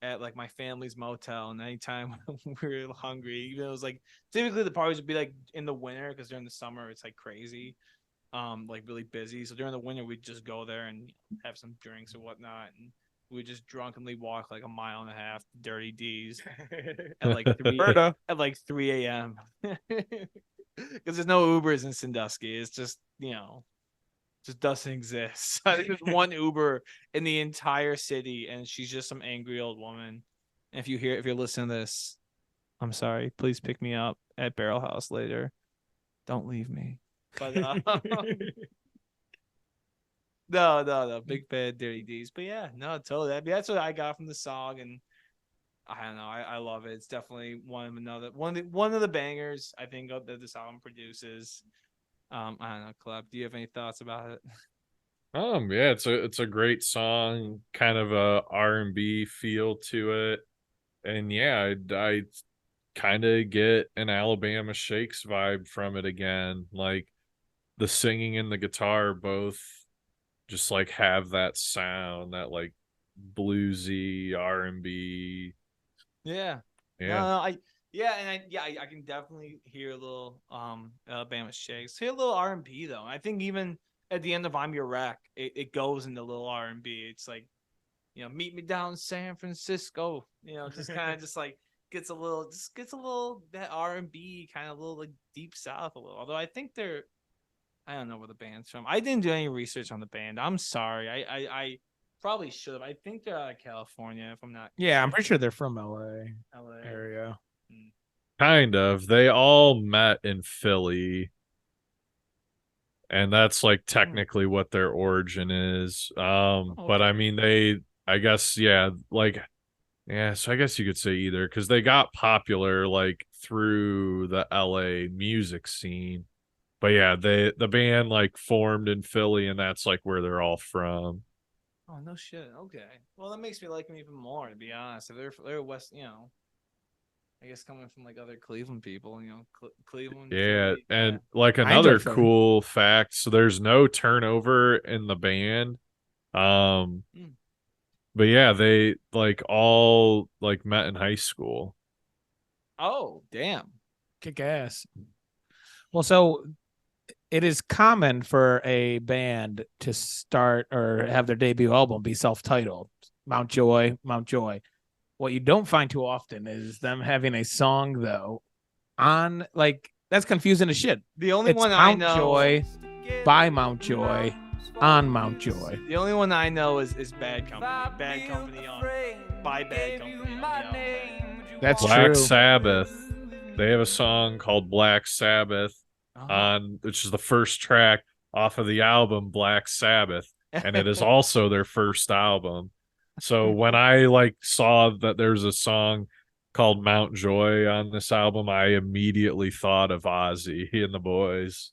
at like my family's motel, and anytime we were hungry, even it was like typically the parties would be like in the winter because during the summer it's like crazy, like really busy. So during the winter we'd just go there and have some drinks or whatnot, and we would just drunkenly walk like a mile and a half to Dirty D's at like 3 a.m. because there's no Ubers in Sandusky. It's just just doesn't exist. I think there's one Uber in the entire city, and she's just some angry old woman. And if you're listening to this, I'm sorry. Please pick me up at Barrel House later. Don't leave me. But no, big bad Dirty D's. But yeah, no, totally. That's what I got from the song, and I don't know. I love it. It's definitely one of the bangers I think that this album produces. I don't know, Klep. Do you have any thoughts about it? Yeah, it's a great song, kind of a R&B feel to it, and yeah, I kind of get an Alabama Shakes vibe from it again. Like the singing and the guitar both just like have that sound, that like bluesy R&B. Yeah. Yeah. I can definitely hear a little Alabama Shakes. Hear a little R&B though. I think even at the end of I'm Your Wreck, it goes into a little R&B. It's like, meet me down in San Francisco. Just kind of just like gets a little that R&B kind of a little like deep south a little. Although I think I don't know where the band's from. I didn't do any research on the band. I'm sorry. I probably should have. I think they're out of California, if I'm not. Yeah, I'm pretty sure they're from LA area. Kind of. They all met in Philly. And that's like technically what their origin is. But I mean I guess so I guess you could say either, because they got popular like through the LA music scene. But yeah, the band like formed in Philly, and that's like where they're all from. Oh no shit. Okay. Well, that makes me like them even more, to be honest. If they're West, I guess coming from like other Cleveland people, Cleveland. Yeah, Philly, and like another cool fact, so there's no turnover in the band. But yeah, they like all like met in high school. Oh, damn. Kick ass. Well, so it is common for a band to start or have their debut album be self-titled. Mount Joy, Mount Joy. What you don't find too often is them having a song though on like that's confusing as shit. The only It's one I Mount know. Joy by Mount Joy on Mount Joy. The only one I know is Bad Company. Bad Company on by Bad Company on the album. That's Black true. Sabbath. They have a song called Black Sabbath Oh. which is the first track off of the album Black Sabbath, and it is also their first album. So when I like saw that there's a song called Mount Joy on this album, I immediately thought of Ozzy and the Boys.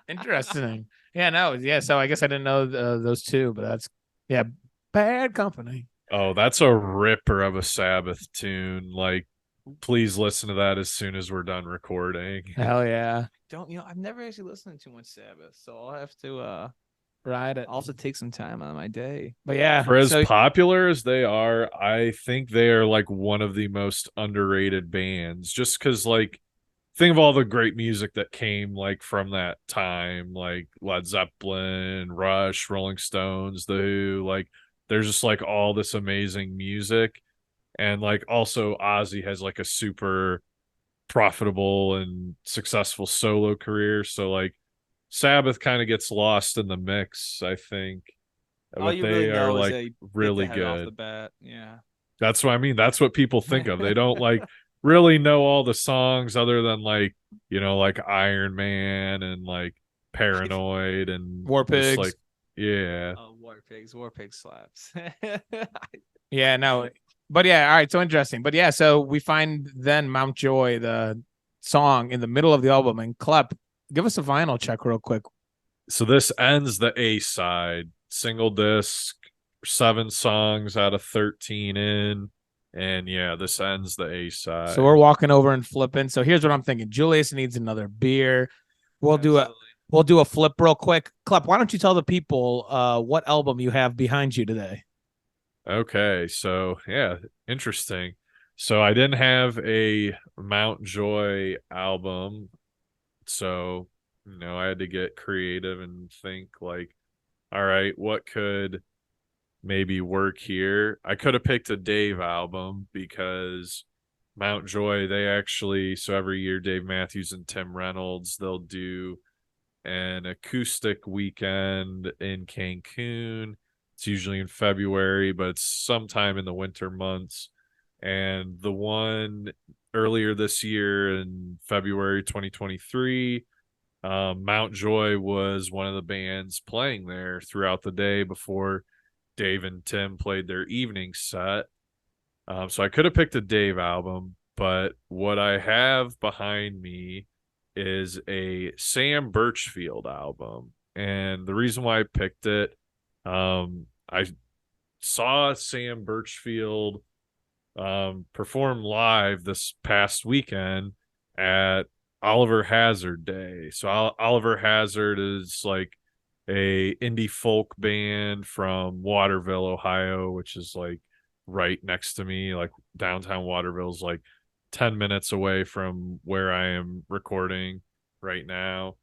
Interesting. Yeah, no, yeah. So I guess I didn't know those two, but that's Bad Company. Oh, that's a ripper of a Sabbath tune. Like, please listen to that as soon as we're done recording. Hell yeah. I've never actually listened to too much Sabbath, so I'll have to Ride it. also take some time out of my day. But yeah, For as so popular as they are, I think they are like one of the most underrated bands. Just because, like, think of all the great music that came like from that time, like Led Zeppelin, Rush, Rolling Stones, The Who. Like, there's just like all this amazing music, and like also Ozzy has like a super profitable and successful solo career. So like Sabbath kind of gets lost in the mix, I think. All But you they really are know is like they hit really the head off good. the bat. Yeah. That's what I mean. That's what people think of. They don't like really know all the songs other than like, like Iron Man and like Paranoid and War just Pigs. like, yeah. Oh, War Pigs slaps. yeah, no. But yeah, all right, so interesting. But yeah, so we find then Mount Joy, the song in the middle of the album, and Klep, give us a vinyl check real quick. So this ends the A side, single disc, 7 songs out of 13 in. And yeah, this ends the A side. So we're walking over and flipping. So here's what I'm thinking. Julius needs another beer. We'll do a flip real quick. Klep, why don't you tell the people what album you have behind you today? Okay, so yeah, interesting. So I didn't have a Mount Joy album, so I had to get creative and think like, all right, what could maybe work here? I could have picked a Dave album because Mount Joy, so every year Dave Matthews and Tim Reynolds, they'll do an acoustic weekend in Cancun. It's usually in February, but it's sometime in the winter months. And the one earlier this year in February 2023, Mount Joy was one of the bands playing there throughout the day before Dave and Tim played their evening set. So I could have picked a Dave album, but what I have behind me is a Sam Birchfield album. And the reason why I picked it, I saw Sam Birchfield perform live this past weekend at Oliver Hazard Day. So Oliver Hazard is like a indie folk band from Waterville, Ohio, which is like right next to me. Like downtown Waterville is like 10 minutes away from where I am recording right now.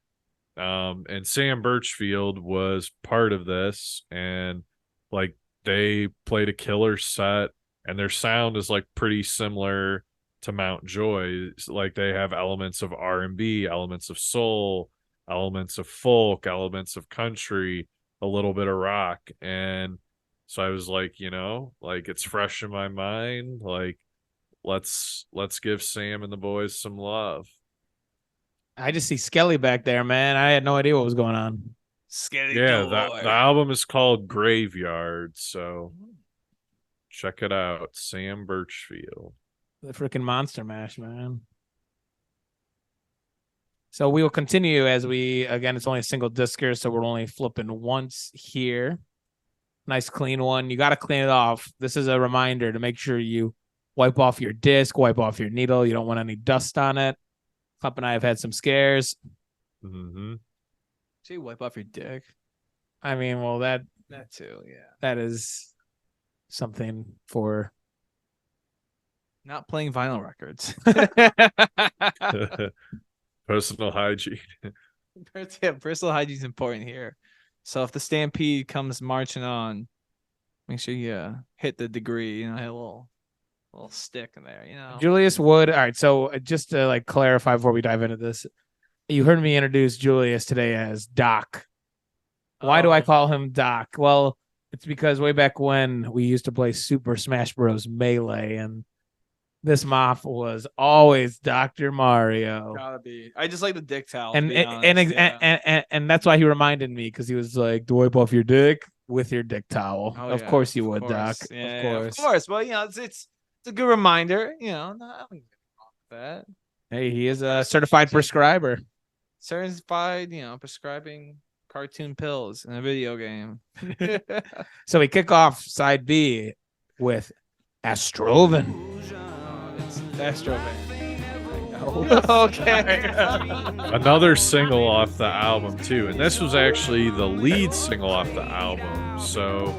And Sam Birchfield was part of this, and like they played a killer set, and their sound is like pretty similar to Mount Joy. Like they have elements of R&B, elements of soul, elements of folk, elements of country, a little bit of rock. And so I was like, like it's fresh in my mind. Like let's give Sam and the boys some love. I just see Skelly back there, man. I had no idea what was going on. Skelly Yeah, the album is called Graveyard, so check it out. Sam Birchfield. The freaking Monster Mash, man. So we will continue as it's only a single discer, so we're only flipping once here. Nice clean one. You got to clean it off. This is a reminder to make sure you wipe off your disc, wipe off your needle. You don't want any dust on it. Klep and I have had some scares. Mm-hmm. So you wipe off your dick. I mean, well, that too, yeah. That is something for not playing vinyl records. Personal hygiene. Yeah, personal hygiene is important here. So if the stampede comes marching on, make sure you hit the degree. Hit a little stick in there. Julius Wood. All right. So just to like clarify before we dive into this, you heard me introduce Julius today as Doc. Why do I call him Doc? Well, it's because way back when we used to play Super Smash Bros. Melee, and this mop was always Dr. Mario. Gotta be. I just like the dick towel. And that's why he reminded me, because he was like, to wipe off your dick with your dick towel. Oh, of yeah, course you of would, course. Doc. Yeah, of course. Of course. Well, it's a good reminder. I don't think that. Hey, he is a certified prescriber. Certified, prescribing cartoon pills in a video game. So we kick off side B with Astrovan. It's Astrovan. Okay. Another single off the album too, and this was actually the lead single off the album. So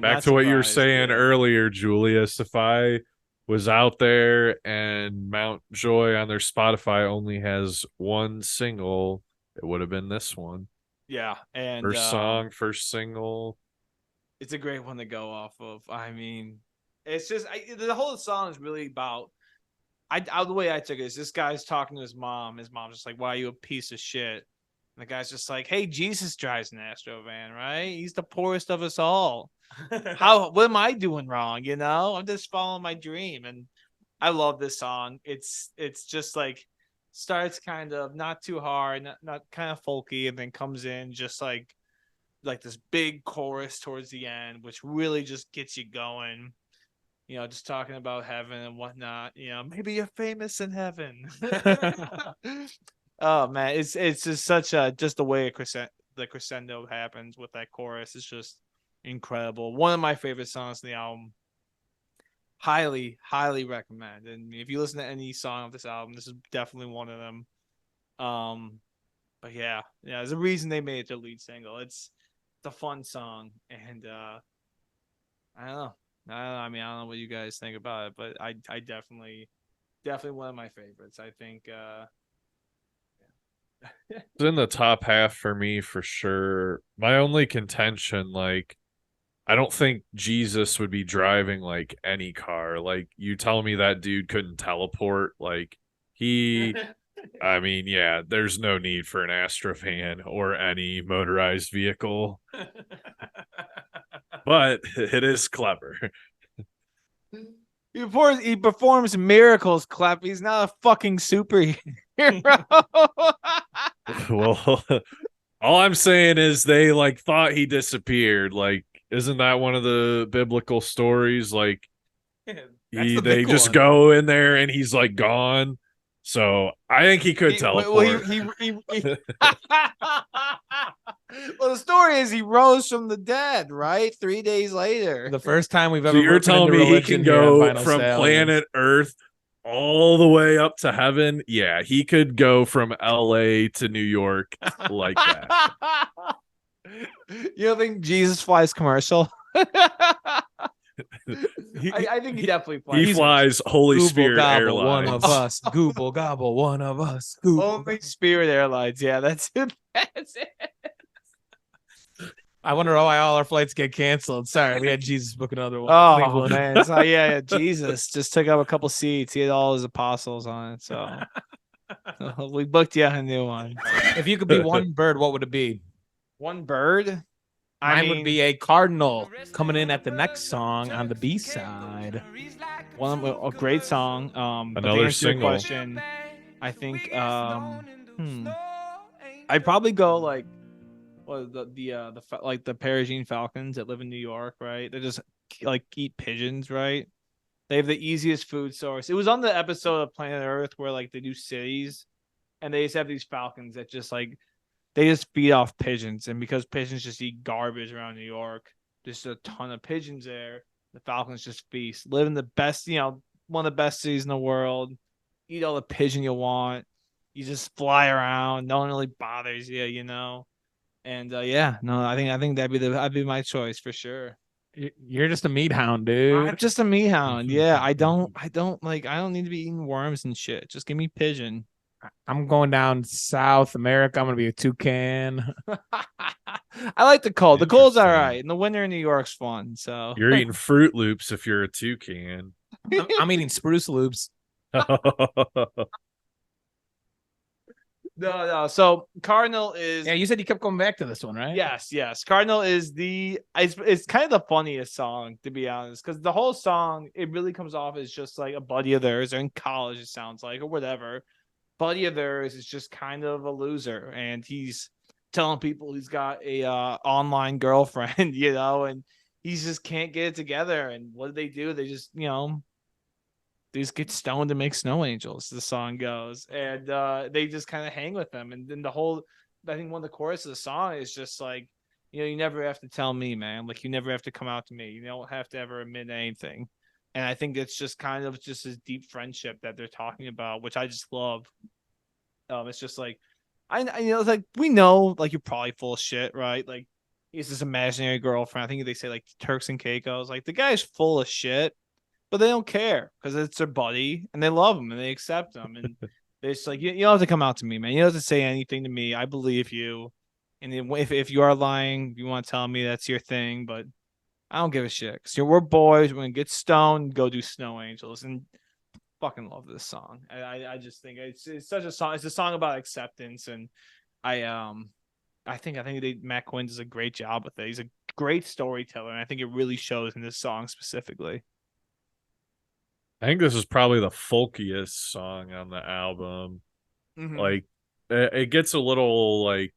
back to what you were saying earlier, Julius, if I was out there and Mount Joy on their Spotify only has one single, it would have been this one. Yeah, and first song, first single. It's a great one to go off of. I mean, it's just the whole song is really about. The way I took it is this guy's talking to his mom. His mom's just like, "Why are you a piece of shit?" And the guy's just like, "Hey, Jesus drives an Astrovan, right? He's the poorest of us all. What am I doing wrong? I'm just following my dream." And I love this song. It's just like starts kind of not too hard, not kind of folky, and then comes in just like this big chorus towards the end, which really just gets you going. Just talking about heaven and whatnot. Maybe you're famous in heaven. Oh man, it's just such just the way the crescendo happens with that chorus is just incredible. One of my favorite songs in the album. Highly, highly recommend. And if you listen to any song of this album, this is definitely one of them. But yeah, there's a reason they made it their lead single. It's a fun song, and I don't know. I mean, I don't know what you guys think about it, but I definitely one of my favorites. I think It's in the top half for me for sure. My only contention, like, I don't think Jesus would be driving like any car. Like, you tell me that dude couldn't teleport, like I mean, yeah, there's no need for an Astrovan or any motorized vehicle. But it is clever. he performs miracles, Klep. He's not a fucking superhero. Well, all I'm saying is they like thought he disappeared. Like, isn't that one of the biblical stories? Like, they just go in there and he's like gone. So I think he could teleport. Well, the story is he rose from the dead, right? 3 days later. The first time we've ever. So you're telling me he can go from planet Earth all the way up to heaven? Yeah, he could go from LA to New York like that. You don't think Jesus flies commercial? I think he definitely flies. He flies Holy Google Spirit gobble, Airlines. one of us. Google gobble, one of us. Holy Spirit Airlines. Yeah, that's it. That's it. I wonder why all our flights get canceled. Sorry, we had Jesus book another one. Oh man, so yeah, Jesus just took up a couple seats. He had all his apostles on it, so we booked you a new one. If you could be one bird, what would it be? One bird? Mine would be a cardinal coming in at the next song on the B side. A great song. Another single. Question, I think I'd probably go like the Parisian Falcons that live in New York, right? They just like eat pigeons, right? They have the easiest food source. It was on the episode of Planet Earth where like they do cities, and they just have these falcons that just like they just feed off pigeons, and because pigeons just eat garbage around New York, there's a ton of pigeons there. The falcons just feast, live in the best, one of the best cities in the world. Eat all the pigeon you want. You just fly around. No one really bothers you, And I think that'd be my choice for sure. You're just a meat hound, dude. I'm just a meat hound. Yeah, I don't need to be eating worms and shit. Just give me pigeon. I'm going down South America. I'm gonna be a toucan. I like the cold. The cold's all Interesting. right, and the winter in New York's fun. So You're eating Fruit Loops if you're a toucan. I'm eating Spruce Loops. no. So Cardinal is Yeah, you said you kept going back to this one, right? yes. Cardinal is it's kind of the funniest song, to be honest, because the whole song, it really comes off as just like a buddy of theirs. They're in college, it sounds like, or whatever. Buddy of theirs is just kind of a loser, and he's telling people he's got a online girlfriend, and he just can't get it together. And what do? They just, they just get stoned to make snow angels, the song goes, and they just kind of hang with them. And then I think one of the choruses of the song is just like, you never have to tell me, man. Like, you never have to come out to me. You don't have to ever admit anything. And I think it's just kind of just this deep friendship that they're talking about, which I just love. It's just like, it's like, we know, like, you're probably full of shit, right? Like, he's this imaginary girlfriend. I think they say like Turks and Caicos. Like, the guy's full of shit, but they don't care because it's their buddy and they love him and they accept him. And they're just like, you don't have to come out to me, man. You don't have to say anything to me. I believe you. And if you are lying, you want to tell me, that's your thing. But I don't give a shit. Because we're boys. We're going to get stoned, go do snow angels. And fucking love this song. I just think it's such a song. It's a song about acceptance. And I think Matt Quinn does a great job with it. He's a great storyteller. And I think it really shows in this song specifically. I think this is probably the folkiest song on the album. Mm-hmm. Like, it gets a little like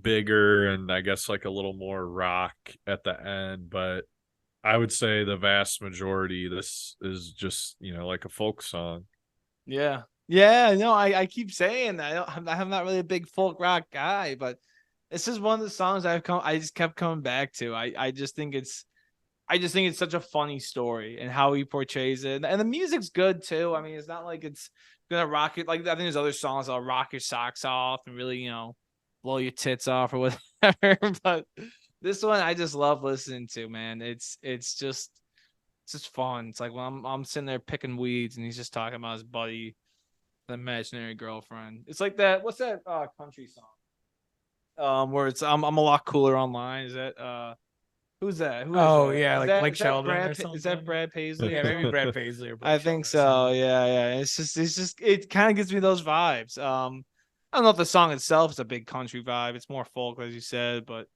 bigger and I guess like a little more rock at the end, but I would say the vast majority, this is just, like a folk song. Yeah. No, I keep saying that. I'm not really a big folk rock guy, but this is one of the songs I just kept coming back to. I just think it's such a funny story and how he portrays it. And the music's good too. I mean, it's not like it's gonna rock it. Like, I think there's other songs that'll rock your socks off and really, blow your tits off or whatever. But this one I just love listening to, man. It's just fun. It's like when I'm sitting there picking weeds and he's just talking about his buddy, the imaginary girlfriend. It's like that. What's that country song? Where it's I'm a lot cooler online. Is that who's that? Blake Shelton or something. Is that Brad Paisley? Yeah, maybe Brad Paisley or Blake I think Shelton. so. Yeah. It's just it kind of gives me those vibes. I don't know if the song itself is a big country vibe. It's more folk, as you said, but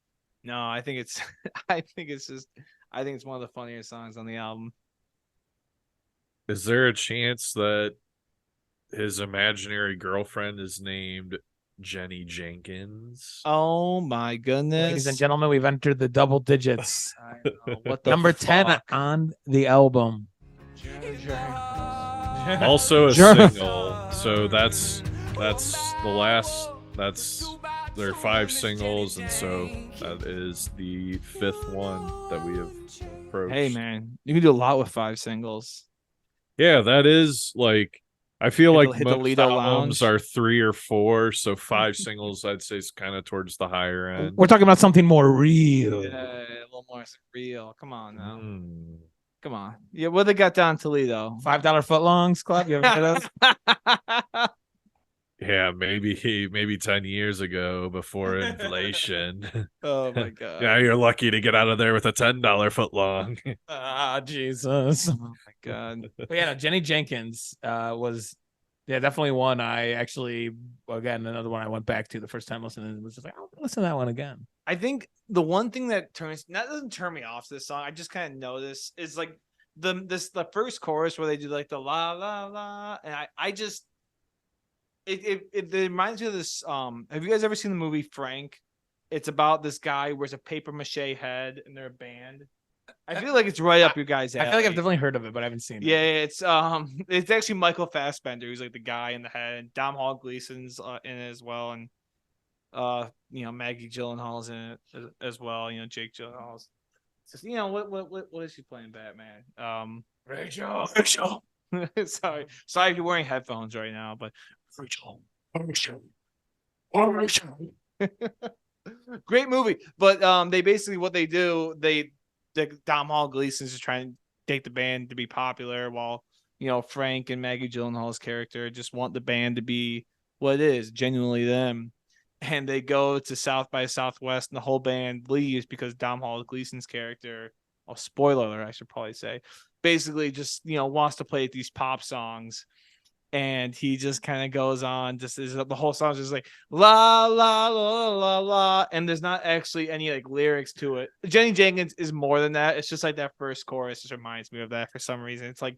no, I think it's I think it's one of the funniest songs on the album. Is there a chance that his imaginary girlfriend is named Jenny Jenkins? Oh my goodness. Ladies and gentlemen, we've entered the double digits. I know, what the Number 10 fuck? on the album. Also a single. So that's their 5 singles, and so that is the 5th one that we have approached. Hey man, you can do a lot with 5 singles. Yeah, that is like, I feel like Hit the most Lido albums Lounge. are 3 or 4, so 5 singles I'd say is kind of towards the higher end. We're talking about something more real. Yeah, a little more real. Come on now. Mm. Come on. Yeah, what they got down Toledo? $5 footlongs club. You ever heard of those? Yeah, maybe 10 years ago before inflation. Oh my god. Yeah, you're lucky to get out of there with a $10 footlong. Ah, Jesus. Oh my god. But yeah, no, Jenny Jenkins was definitely one I actually, again, another one I went back to the first time listening and was just like, I'll listen to that one again. I think the one thing that doesn't turn me off this song, I just kind of notice, is like the first chorus where they do like the la la la, and I just it reminds me of this. Have you guys ever seen the movie Frank? It's about this guy who wears a paper mache head and they're a band. I feel like it's right up your guys' alley. I feel like I've definitely heard of it, but I haven't seen it. Yeah, it's actually Michael Fassbender who's like the guy in the head, and Dom Hall Gleason's in it as well, and Maggie Gyllenhaal's in it as well. Jake Gyllenhaal's. Just, what is she playing Batman? Rachel. Sorry if you're wearing headphones right now, but Rachel. Great movie. But they basically, what they do, Dom Hall Gleason's just trying to take the band to be popular, while Frank and Maggie Gyllenhaal's character just want the band to be what it is, genuinely them. And they go to South by Southwest, and the whole band leaves because Dom Hall Gleason's character, oh, spoiler alert, I should probably say, basically just, wants to play these pop songs. And he just kind of goes on, the whole song is just like la la la la la, and there's not actually any like lyrics to it. Jenny Jenkins is more than that. It's just like that first chorus just reminds me of that for some reason. It's like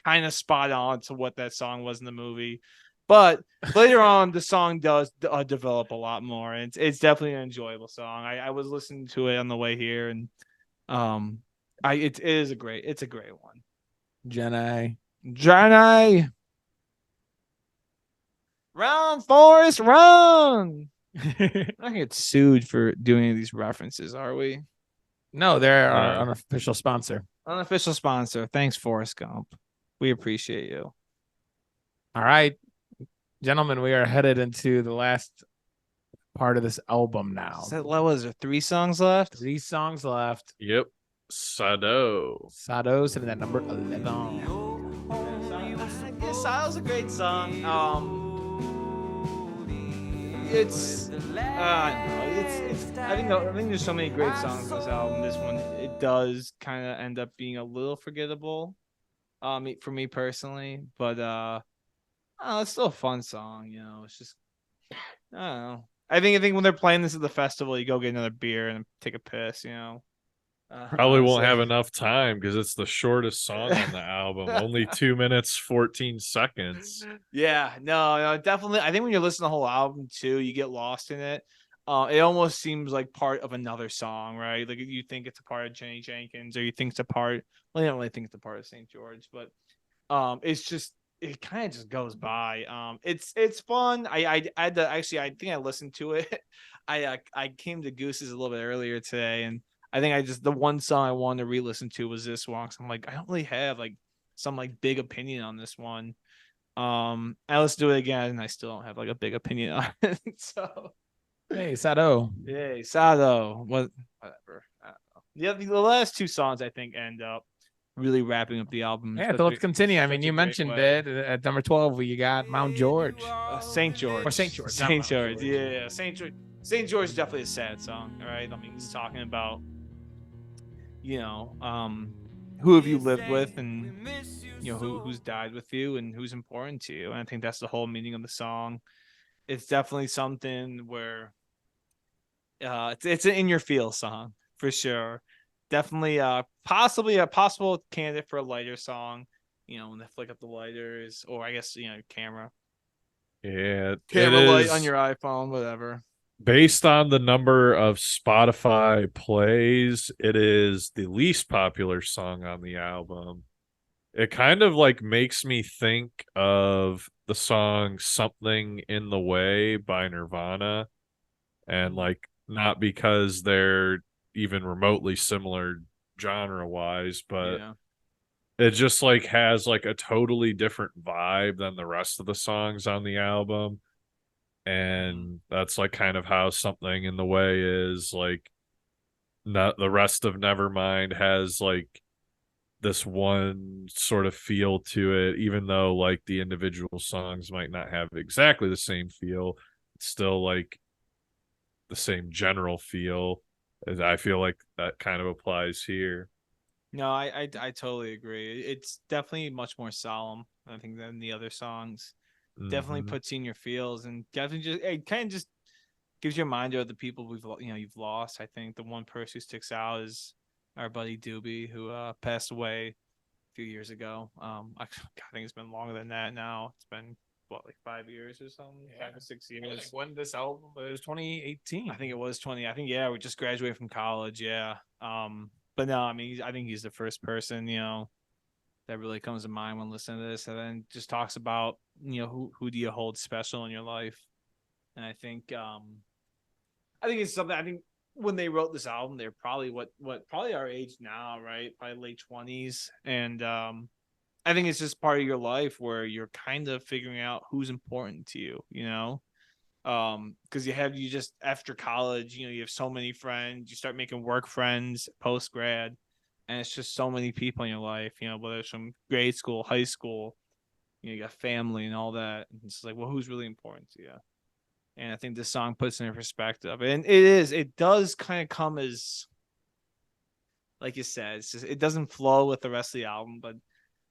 kind of spot on to what that song was in the movie. But later on, the song does develop a lot more, and it's definitely an enjoyable song. I was listening to it on the way here, and it is a great one. Jenny. Run, Forrest, run! I don't get sued for doing any of these references, are we? No, they're our unofficial sponsor. Unofficial sponsor. Thanks, Forrest Gump. We appreciate you. All right, gentlemen, we are headed into the last part of this album now. What was there? 3 songs left? 3 songs left. Yep. Sado sitting at number 11. Yeah, Sado's a great song. It's I think there's so many great songs on this album. This one, it does kind of end up being a little forgettable, for me personally, but it's still a fun song. It's just, I don't know. I think when they're playing this at the festival, you go get another beer and take a piss. probably won't have enough time because it's the shortest song on the album. Only 2 minutes 14 seconds. Yeah, no, definitely. I think when you're listening to the whole album too, you get lost in it. It almost seems like part of another song, right? Like you think it's a part of Jenny Jenkins, or you think it's a part. Well, you don't really think it's a part of St. George, but it's just, it kind of just goes by. It's fun. I had to actually, I think I listened to it. I came to Goose's a little bit earlier today, and I think the one song I wanted to re-listen to was this one. So I'm like, I don't really have like some like big opinion on this one. I listened to it again, and I still don't have like a big opinion on it. So, hey, Sado. Yay, Sado. Whatever. I don't know. Yeah, the last 2 songs I think end up really wrapping up the album. Yeah, so let's continue. I mean, you mentioned it at number 12. You got Mount George, St. George, or St. George, St. George. Yeah, St. George. St. George is definitely a sad song. All right, I mean, he's talking about, who have you lived with, and who's died with you, and who's important to you. And I think that's the whole meaning of the song. It's definitely something where it's an in your feel song for sure. Definitely possibly a possible candidate for a lighter song, when they flick up the lighters, or I guess camera light on your iPhone, whatever. Based on the number of Spotify plays, it is the least popular song on the album. It kind of like makes me think of the song Something in the Way by Nirvana, and like, not because they're even remotely similar genre wise, but it just like has like a totally different vibe than the rest of the songs on the album. And that's like kind of how Something in the Way is. Like, not the rest of Nevermind has like this one sort of feel to it, even though like the individual songs might not have exactly the same feel. It's still like the same general feel. I feel like that kind of applies here. No, I totally agree. It's definitely much more solemn, I think, than the other songs. Definitely puts you in your feels, and definitely it kind of just gives you a reminder of the people you've lost. I think the one person who sticks out is our buddy Doobie, who passed away a few years ago. I think it's been longer than that now. It's been like 5 years or something, 5 or 6 years. When this album was 2018. I think it was 20. I think we just graduated from college. Yeah. But no, I mean, I think he's the first person that really comes to mind when listening to this, and then just talks about who do you hold special in your life. And I think it's something. I think when they wrote this album, they're probably what probably our age now, right? Probably late 20s, and I think it's just part of your life where you're kind of figuring out who's important to you, because you just after college, you have so many friends, you start making work friends post grad, and it's just so many people in your life, whether it's from grade school, high school, you got family and all that. And it's like, well, who's really important to you? And I think this song puts it in perspective. And it does kind of come as, like you said, it's just, it doesn't flow with the rest of the album, but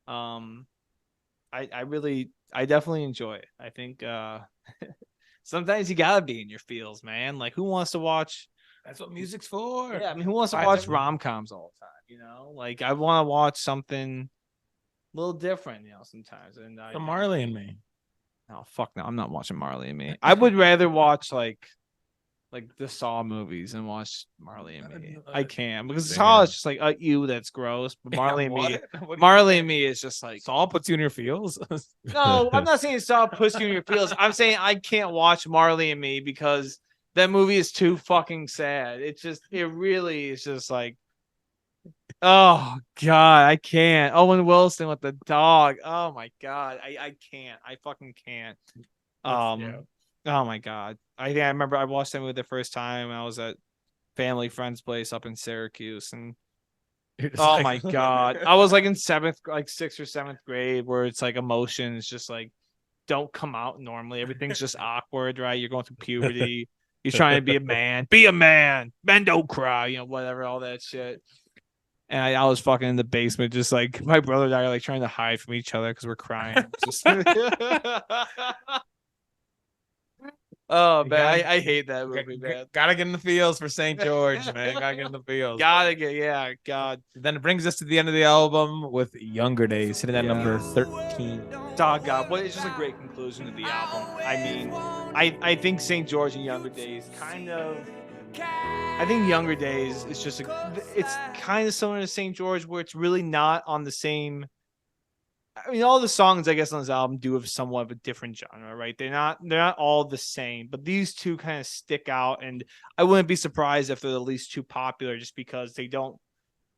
I definitely enjoy it. I think sometimes you gotta be in your feels, man. Like, who wants to watch? That's what music's for. Yeah, I mean, who wants to watch rom-coms all the time? You know, like I want to watch something a little different, you know, sometimes. And The Marley and Me. Oh fuck no, I'm not watching Marley and Me. I would rather watch like the Saw movies and watch Marley and Me. I can because Saw is just like you, that's gross. But Marley and Me, Marley and Me is just like Saw puts you in your feels. no, I'm not saying Saw puts you in your feels. I'm saying I can't watch Marley and Me because that movie is too fucking sad. It really is just like, oh god, I can't. Owen Wilson with the dog. Oh my god, I can't. I fucking can't. Oh my god. I think I remember I watched that movie the first time. I was at family friend's place up in Syracuse, and oh my god, I was like in sixth or seventh grade, where it's like emotions just like don't come out normally. Everything's just awkward, right? You're going through puberty. You're trying to be a man. Be a man. Men don't cry. You know, whatever, all that shit. And I was fucking in the basement, just like my brother and I are like trying to hide from each other because we're crying. Just... oh man, I hate that movie, man. Gotta get in the feels for St. George, man. Gotta get in the feels. Yeah, God. Then it brings us to the end of the album with Younger Days, sitting at number 13. Dog God, what it's just a great conclusion to the album. I mean, I think St. George and Younger Days kind of. I think Younger Days is just it's kind of similar to St. George, where it's really not on the same. I mean, all the songs I guess on this album do have somewhat of a different genre, right? They're not all the same, but these two kind of stick out, and I wouldn't be surprised if they're the least too popular, just because they're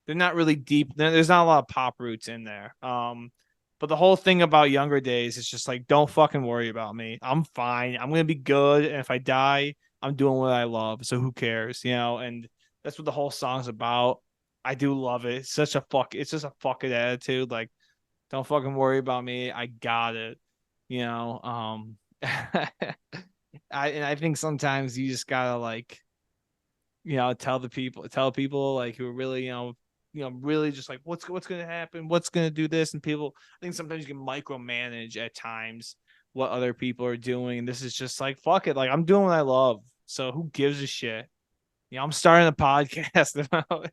not really deep. There's not a lot of pop roots in there. But the whole thing about Younger Days is just like, don't fucking worry about me. I'm fine. I'm gonna be good, and if I die, I'm doing what I love. So who cares, you know? And that's what the whole song's about. I do love it. It's just a fucking attitude. Like, don't fucking worry about me. I got it. You know, I think sometimes you just gotta like, you know, tell people like who are really, really just like what's gonna happen, what's gonna do this, and people. I think sometimes you can micromanage at times what other people are doing, and this is just like fuck it. Like, I'm doing what I love, so who gives a shit? You know, I'm starting a podcast about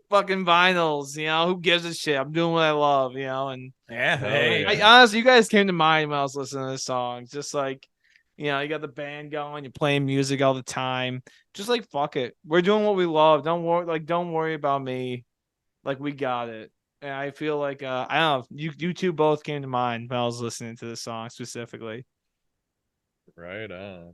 fucking vinyls. You know, who gives a shit? I'm doing what I love. You know, and Yeah, hey, I honestly, you guys came to mind when I was listening to this song. Just like, you know, you got the band going, you're playing music all the time. Just like fuck it, we're doing what we love. Don't worry about me. Like, we got it. And I feel like I don't know. You two both came to mind when I was listening to the song specifically. Right on.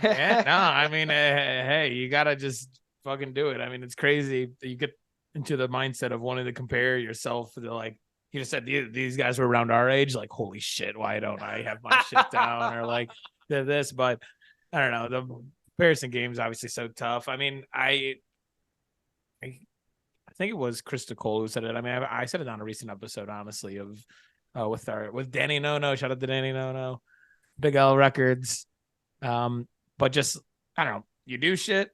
yeah, no, I mean, hey, you gotta just fucking do it. I mean, it's crazy. You get into the mindset of wanting to compare yourself to, like, you just said these guys were around our age. Like, holy shit, why don't I have my shit down? Or like this, but I don't know. The comparison game is obviously so tough. I mean, I think it was Krista Cole who said it. I mean, I said it on a recent episode, honestly, of with Danny No. Shout out to Danny No. Big L Records. But just, I don't know, you do shit,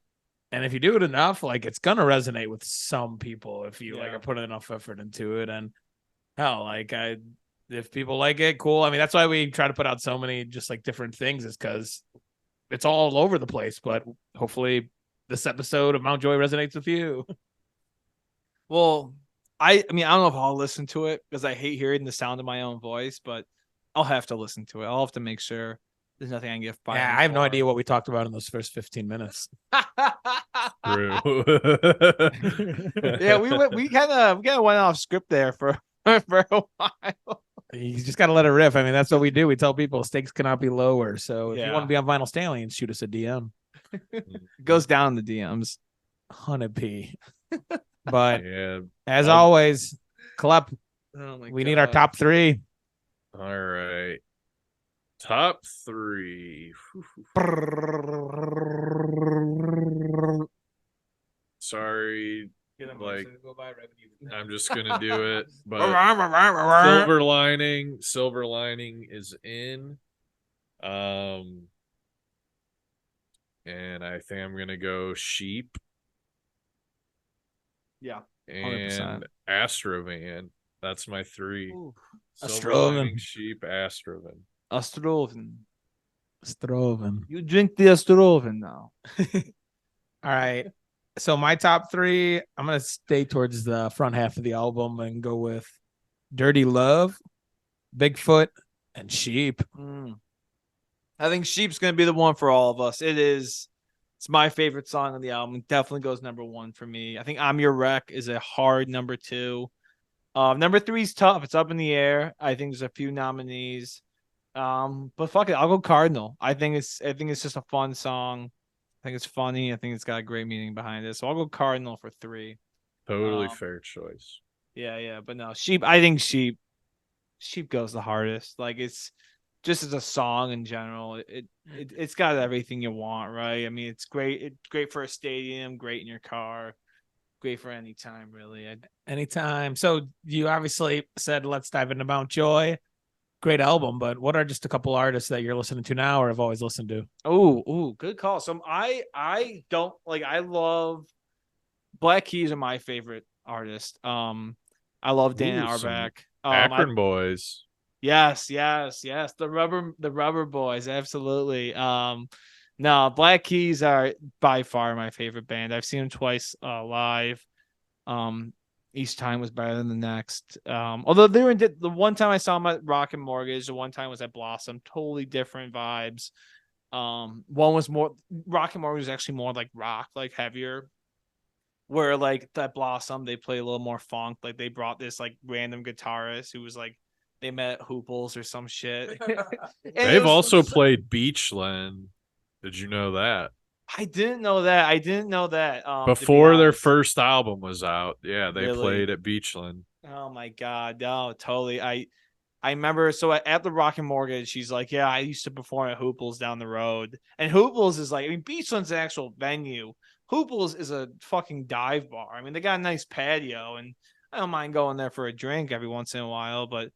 and if you do it enough, like, it's gonna resonate with some people if you like are putting enough effort into it. And hell, like, if people like it, cool. I mean, that's why we try to put out so many just like different things, is because it's all over the place. But hopefully this episode of Mount Joy resonates with you. Well, I mean, I don't know if I'll listen to it because I hate hearing the sound of my own voice, but I'll have to listen to it. I'll have to make sure there's nothing I can get fired. Yeah, I have no idea what we talked about in those first 15 minutes. True. Yeah, we kind of went off script there for a while. You just got to let it riff. I mean, that's what we do. We tell people stakes cannot be lower. So if you want to be on Vinyl Stallions, shoot us a DM. It goes down in the DMs. 100p. But yeah. as always, Klep, We need our top three. All right. Top three. Sorry, Like, Go buy revenue. I'm just gonna do it. But Silver Lining is in. And I think I'm gonna go Sheep Yeah. and 100%. Astrovan. That's my three. Ooh. Silver Astrovan. Lining, Sheep, Astrovan. Astrovan. Stroven. You drink the Astrovan now. All right. So my top three, I'm gonna stay towards the front half of the album and go with Dirty Love, Bigfoot, and Sheep. I think Sheep's gonna be the one for all of us. It's my favorite song on the album. It definitely goes number one for me. I think I'm Your Wreck is a hard number two. Number three is tough. It's up in the air. I think there's a few nominees. But fuck it, I'll go Cardinal. I think it's just a fun song. I think it's funny. I think it's got a great meaning behind it. So I'll go Cardinal for 3. Totally fair choice. Yeah. But no, Sheep. I think Sheep goes the hardest. Like it's just as a song in general. It's got everything you want, right? I mean, it's great. It's great for a stadium. Great in your car. Great for any time, really. Anytime. So you obviously said let's dive into Mount Joy. Great album, but what are just a couple artists that you're listening to now or have always listened to? Oh, good call. So I don't like. I love Black Keys are my favorite artist. I love Dan Auerbach. Akron Boys. Yes. The Rubber Boys, absolutely. No, Black Keys are by far my favorite band. I've seen them twice live. Each time was better than the next. Although they were the one time I saw them at Rocket Mortgage, the one time was at Blossom, totally different vibes. One was more Rocket Mortgage was actually more like rock, like heavier. Where like that Blossom, they play a little more funk. Like they brought this like random guitarist who was like they met at Hooples or some shit. They've also played Beachland. Did you know that? I didn't know that. Before their first album was out. Yeah, they Really? played at Beachland. Oh my God. No, totally. I remember so at the Rocket Mortgage, she's like, yeah, I used to perform at Hooples down the road. And Hooples is like, I mean, Beachland's an actual venue. Hooples is a fucking dive bar. I mean, they got a nice patio, and I don't mind going there for a drink every once in a while, but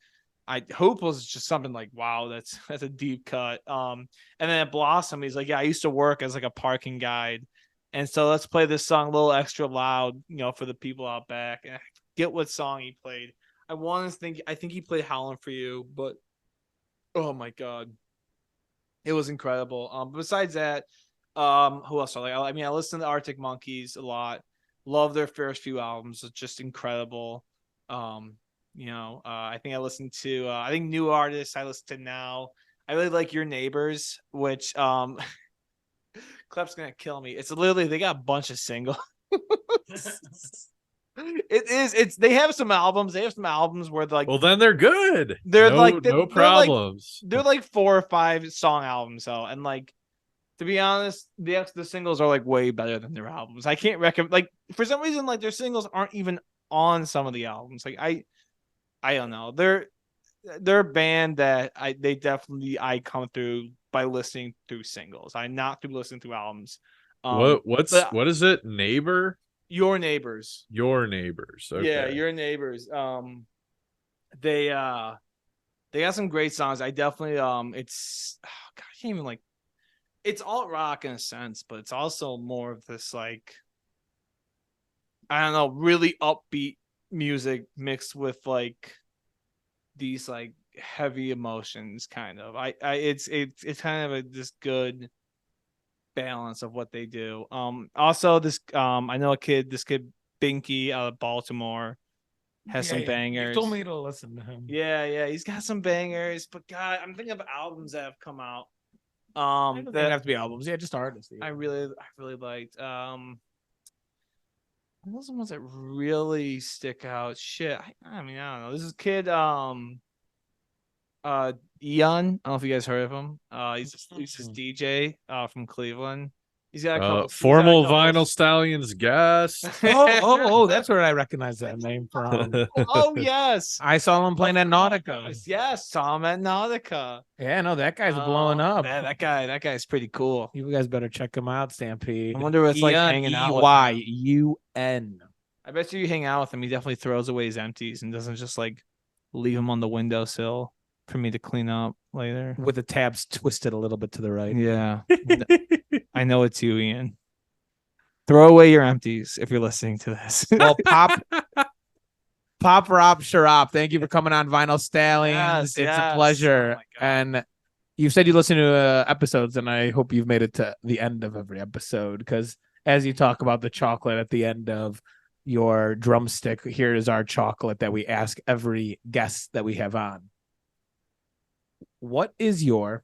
Hooples is just something like, wow, that's a deep cut. And then at Blossom, he's like, yeah, I used to work as like a parking guide. And so let's play this song a little extra loud, for the people out back. And I forget what song he played. I think he played Howlin' for You, but oh my God. It was incredible. Besides that, who else? I listen to the Arctic Monkeys a lot. Love their first few albums. It's just incredible. I think I listened to I think new artists I listen to now. I really like Your Neighbors, which Klep's gonna kill me. It's literally they got a bunch of singles. They have some albums. They have some albums where well, then they're good. No problems. They're like 4 or 5 song albums though, and like to be honest, the singles are like way better than their albums. I can't recommend like for some reason like their singles aren't even on some of the albums. Like I don't know. They're a band that they definitely come through by listening through singles. I not through listening through albums. What is it? Neighbor? Your Neighbors. Your Neighbors. Okay. Yeah, Your Neighbors. They got some great songs. I definitely it's God, I can't even like it's alt rock in a sense, but it's also more of this like I don't know, really upbeat music mixed with like these like heavy emotions kind of. It's kind of this good balance of what they do. Also this I know this kid Binky out of Baltimore has some bangers. You told me to listen to him. Yeah, he's got some bangers, but God, I'm thinking of albums that have come out. That have to be albums. Yeah, just artists. I really liked. Those are the ones that really stick out. Shit, I mean, I don't know. This is kid, Eon. I don't know if you guys heard of him. He's this DJ from Cleveland. He's got a couple, formal Vinyl Stallions guest. oh, that's where I recognize that name from. Oh yes, I saw him playing at Nautica. Yes, saw him at Nautica. Yeah, no, that guy's blowing up. Man, that guy's pretty cool. You guys better check him out, Stampede. I wonder what it's like hanging out with EYUN. I bet you hang out with him, he definitely throws away his empties and doesn't just like leave them on the windowsill for me to clean up later. With the tabs twisted a little bit to the right. Yeah. I know it's you, Ian. Throw away your empties if you're listening to this. Well, Pop Rob Sharap, thank you for coming on Vinyl Stallions. It's a pleasure. Oh my God. And you said you listen to episodes, and I hope you've made it to the end of every episode, because as you talk about the chocolate at the end of your drumstick, here is our chocolate that we ask every guest that we have on. What is your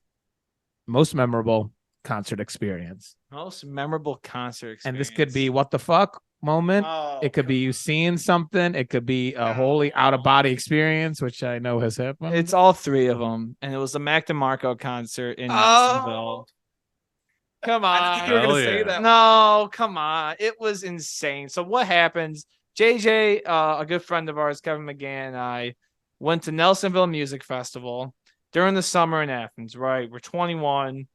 most memorable concert experience? Most memorable concert experience. And this could be what the fuck moment. It could be you seeing something. It could be a wholly out of body experience, which I know has happened. It's all three of them, and it was the Mac DeMarco concert in Nelsonville. Come on, I think you were gonna say that. No, come on, it was insane. So what happens? JJ, a good friend of ours, Kevin McGann, and I went to Nelsonville Music Festival during the summer in Athens. Right, we're 21,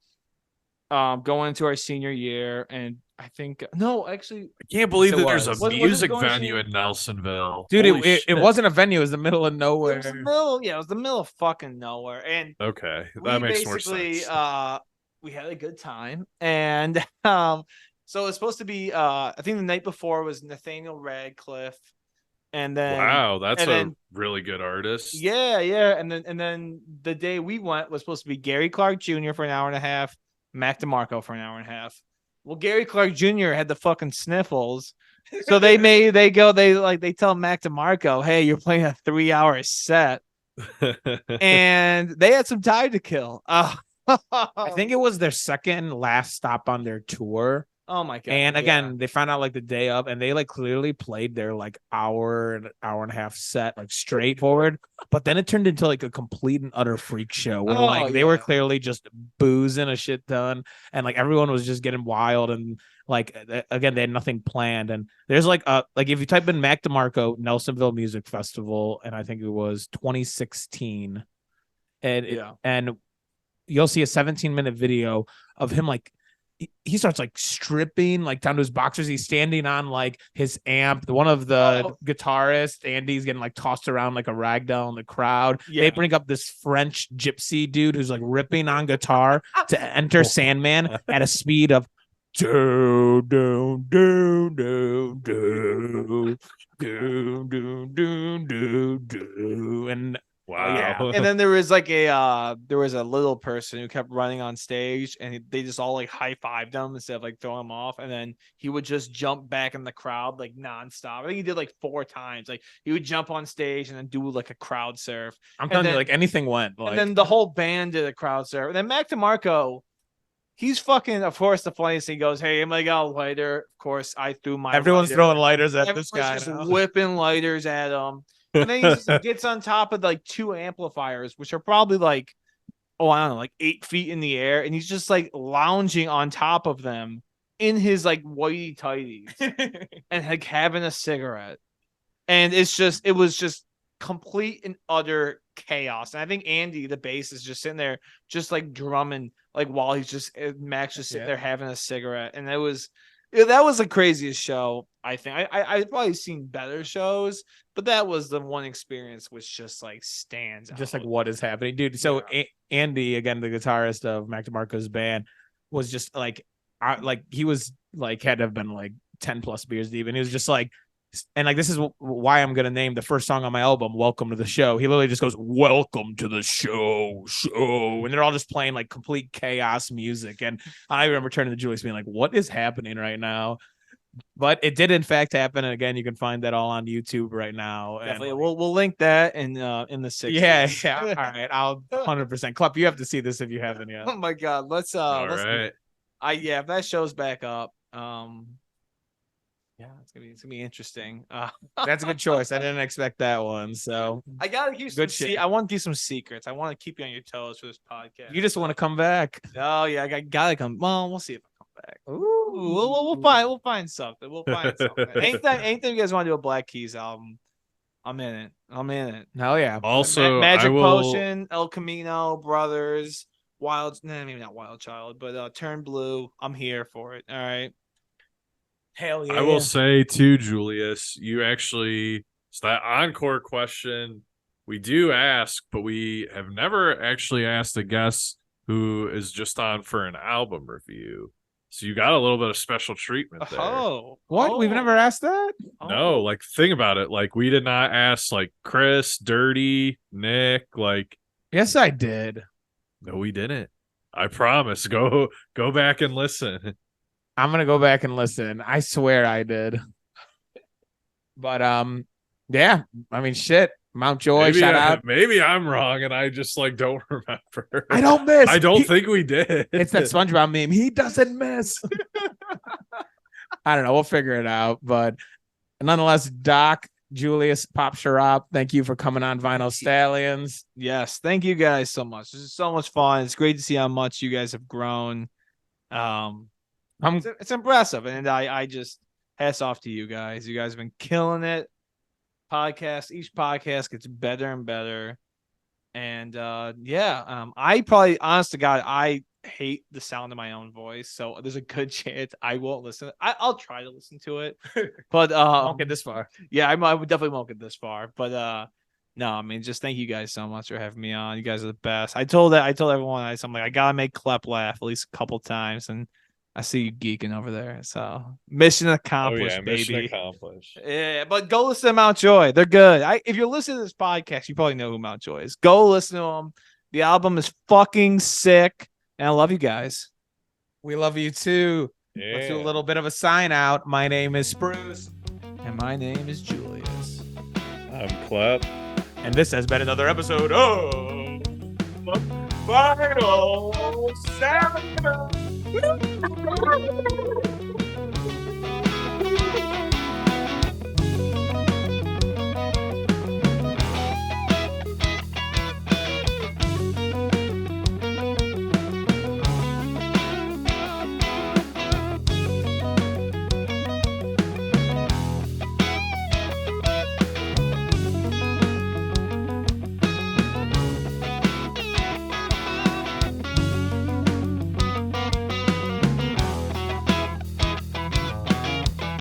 going into our senior year, and I think actually, I can't believe It that there's was. a What is it music going to venue be? in Nelsonville. Dude, Holy it shit. wasn't a venue. It was the middle of it nowhere. was the middle. Yeah, it was the middle of fucking nowhere, and Okay, we that makes more basically sense. we had a good time, and so it's supposed to be I think the night before was Nathaniel Radcliffe, and then Wow, that's and a then- really good artist. yeah, and then the day we went was supposed to be Gary Clark Jr. for an hour and a half, Mac DeMarco for an hour and a half. Well, Gary Clark Jr. had the fucking sniffles, so they tell Mac DeMarco, hey, you're playing a 3-hour set, and they had some time to kill. I think it was their second last stop on their tour. Oh my God. And yeah. again, they found out like the day of, and they like clearly played their like hour and a half set like straightforward. But then it turned into like a complete and utter freak show where Oh, like they were yeah. clearly just boozing a shit ton, and like everyone was just getting wild, and like again they had nothing planned. And there's like if you type in Mac DeMarco Nelsonville Music Festival, and I think it was 2016, and you'll see a 17-minute video of him like. He starts like stripping like down to his boxers. He's standing on like his amp. One of the guitarists, Andy's getting like tossed around like a ragdoll in the crowd. Yeah. They bring up this French gypsy dude who's like ripping on guitar to enter Sandman at a speed of do do do do do do do do do do, and Wow. yeah. And then there was like a little person who kept running on stage, and they just all like high-fived him instead of like throwing him off, and then he would just jump back in the crowd like nonstop. I think he did like 4 times. Like he would jump on stage and then do like a crowd surf. I'm telling you, like anything went. Like, And then the whole band did a crowd surf. And then Mac DeMarco, he's fucking, of course, the funniest thing. He goes, hey, I'm like, a lighter. Of course, I threw my everyone's lighter. throwing lighters at Everyone's this guy. just now. whipping lighters at him. And then he just gets on top of like 2 amplifiers, which are probably like, I don't know, like 8 feet in the air. And he's just like lounging on top of them in his like whitey tighties and like having a cigarette. And it was just complete and utter chaos. And I think Andy, the bass, is just sitting there, just like drumming, like while Max just sitting there having a cigarette. And that was the craziest show. I think I've probably seen better shows, but that was the one experience which just like stands out. Just like what is happening, dude. So Andy, again, the guitarist of Mac DeMarco's band, was just like, he was like had to have been like 10 plus beers deep, and he was just like, and like this is why I'm gonna name the first song on my album "Welcome to the Show." He literally just goes, "Welcome to the show," and they're all just playing like complete chaos music. And I remember turning to Julius being like, "What is happening right now?" But it did in fact happen, and again, you can find that all on YouTube right now. Definitely, and we'll link that in the 60s. yeah. All right, I'll 100%. Klep, you have to see this if you haven't yet. Oh my God, let's All right. if that show's back up, yeah, it's gonna be interesting. That's a good choice. I didn't expect that one. So I gotta keep Good some shit. I want to do some secrets. I want to keep you on your toes for this podcast. you just want to come back. Oh yeah, I gotta come. Well, we'll see if I come back. Ooh, We'll find something. We'll find something. Anything you guys want to do a Black Keys album, I'm in it. Hell yeah. Also, Magic I will, Potion, El Camino, Brothers, maybe not Wild Child, but Turn Blue. I'm here for it. All right. Hell yeah. I will say too, Julius, you actually, it's that encore question we do ask, but we have never actually asked a guest who is just on for an album review. So you got a little bit of special treatment there. Oh, What? We've never asked that? No, like think about it. Like we did not ask like Chris, Dirty, Nick, like Yes, I did. no, we didn't. I promise. Go back and listen. I'm gonna go back and listen. I swear I did. But yeah. I mean, shit. Mount Joy, Maybe shout out. maybe I'm wrong and I just like don't remember. I don't miss. I don't think we did. It's that SpongeBob meme. He doesn't miss. I don't know. We'll figure it out. But nonetheless, Doc, Julius, Pop Sharap, thank you for coming on Vinyl Stallions. Yes, thank you guys so much. This is so much fun. It's great to see how much you guys have grown. It's impressive, and I just hats off to you guys. You guys have been killing it. Each podcast gets better and better, and I probably, honest to God, I hate the sound of my own voice, so there's a good chance I won't listen. I'll try to listen to it, but Won't get this far. yeah, I definitely won't get this far, but no, I mean, just thank you guys so much for having me on. You guys are the best. I told everyone, I'm like, I gotta make Klep laugh at least a couple times, and I see you geeking over there. So mission accomplished, baby. Mission accomplished. Yeah, but go listen to Mount Joy. They're good. If you're listening to this podcast, you probably know who Mount Joy is. Go listen to them. The album is fucking sick, and I love you guys. We love you too. Yeah. Let's do a little bit of a sign out. My name is Spruce. And my name is Julius. I'm Klep. And this has been another episode of Vinyl Stallions.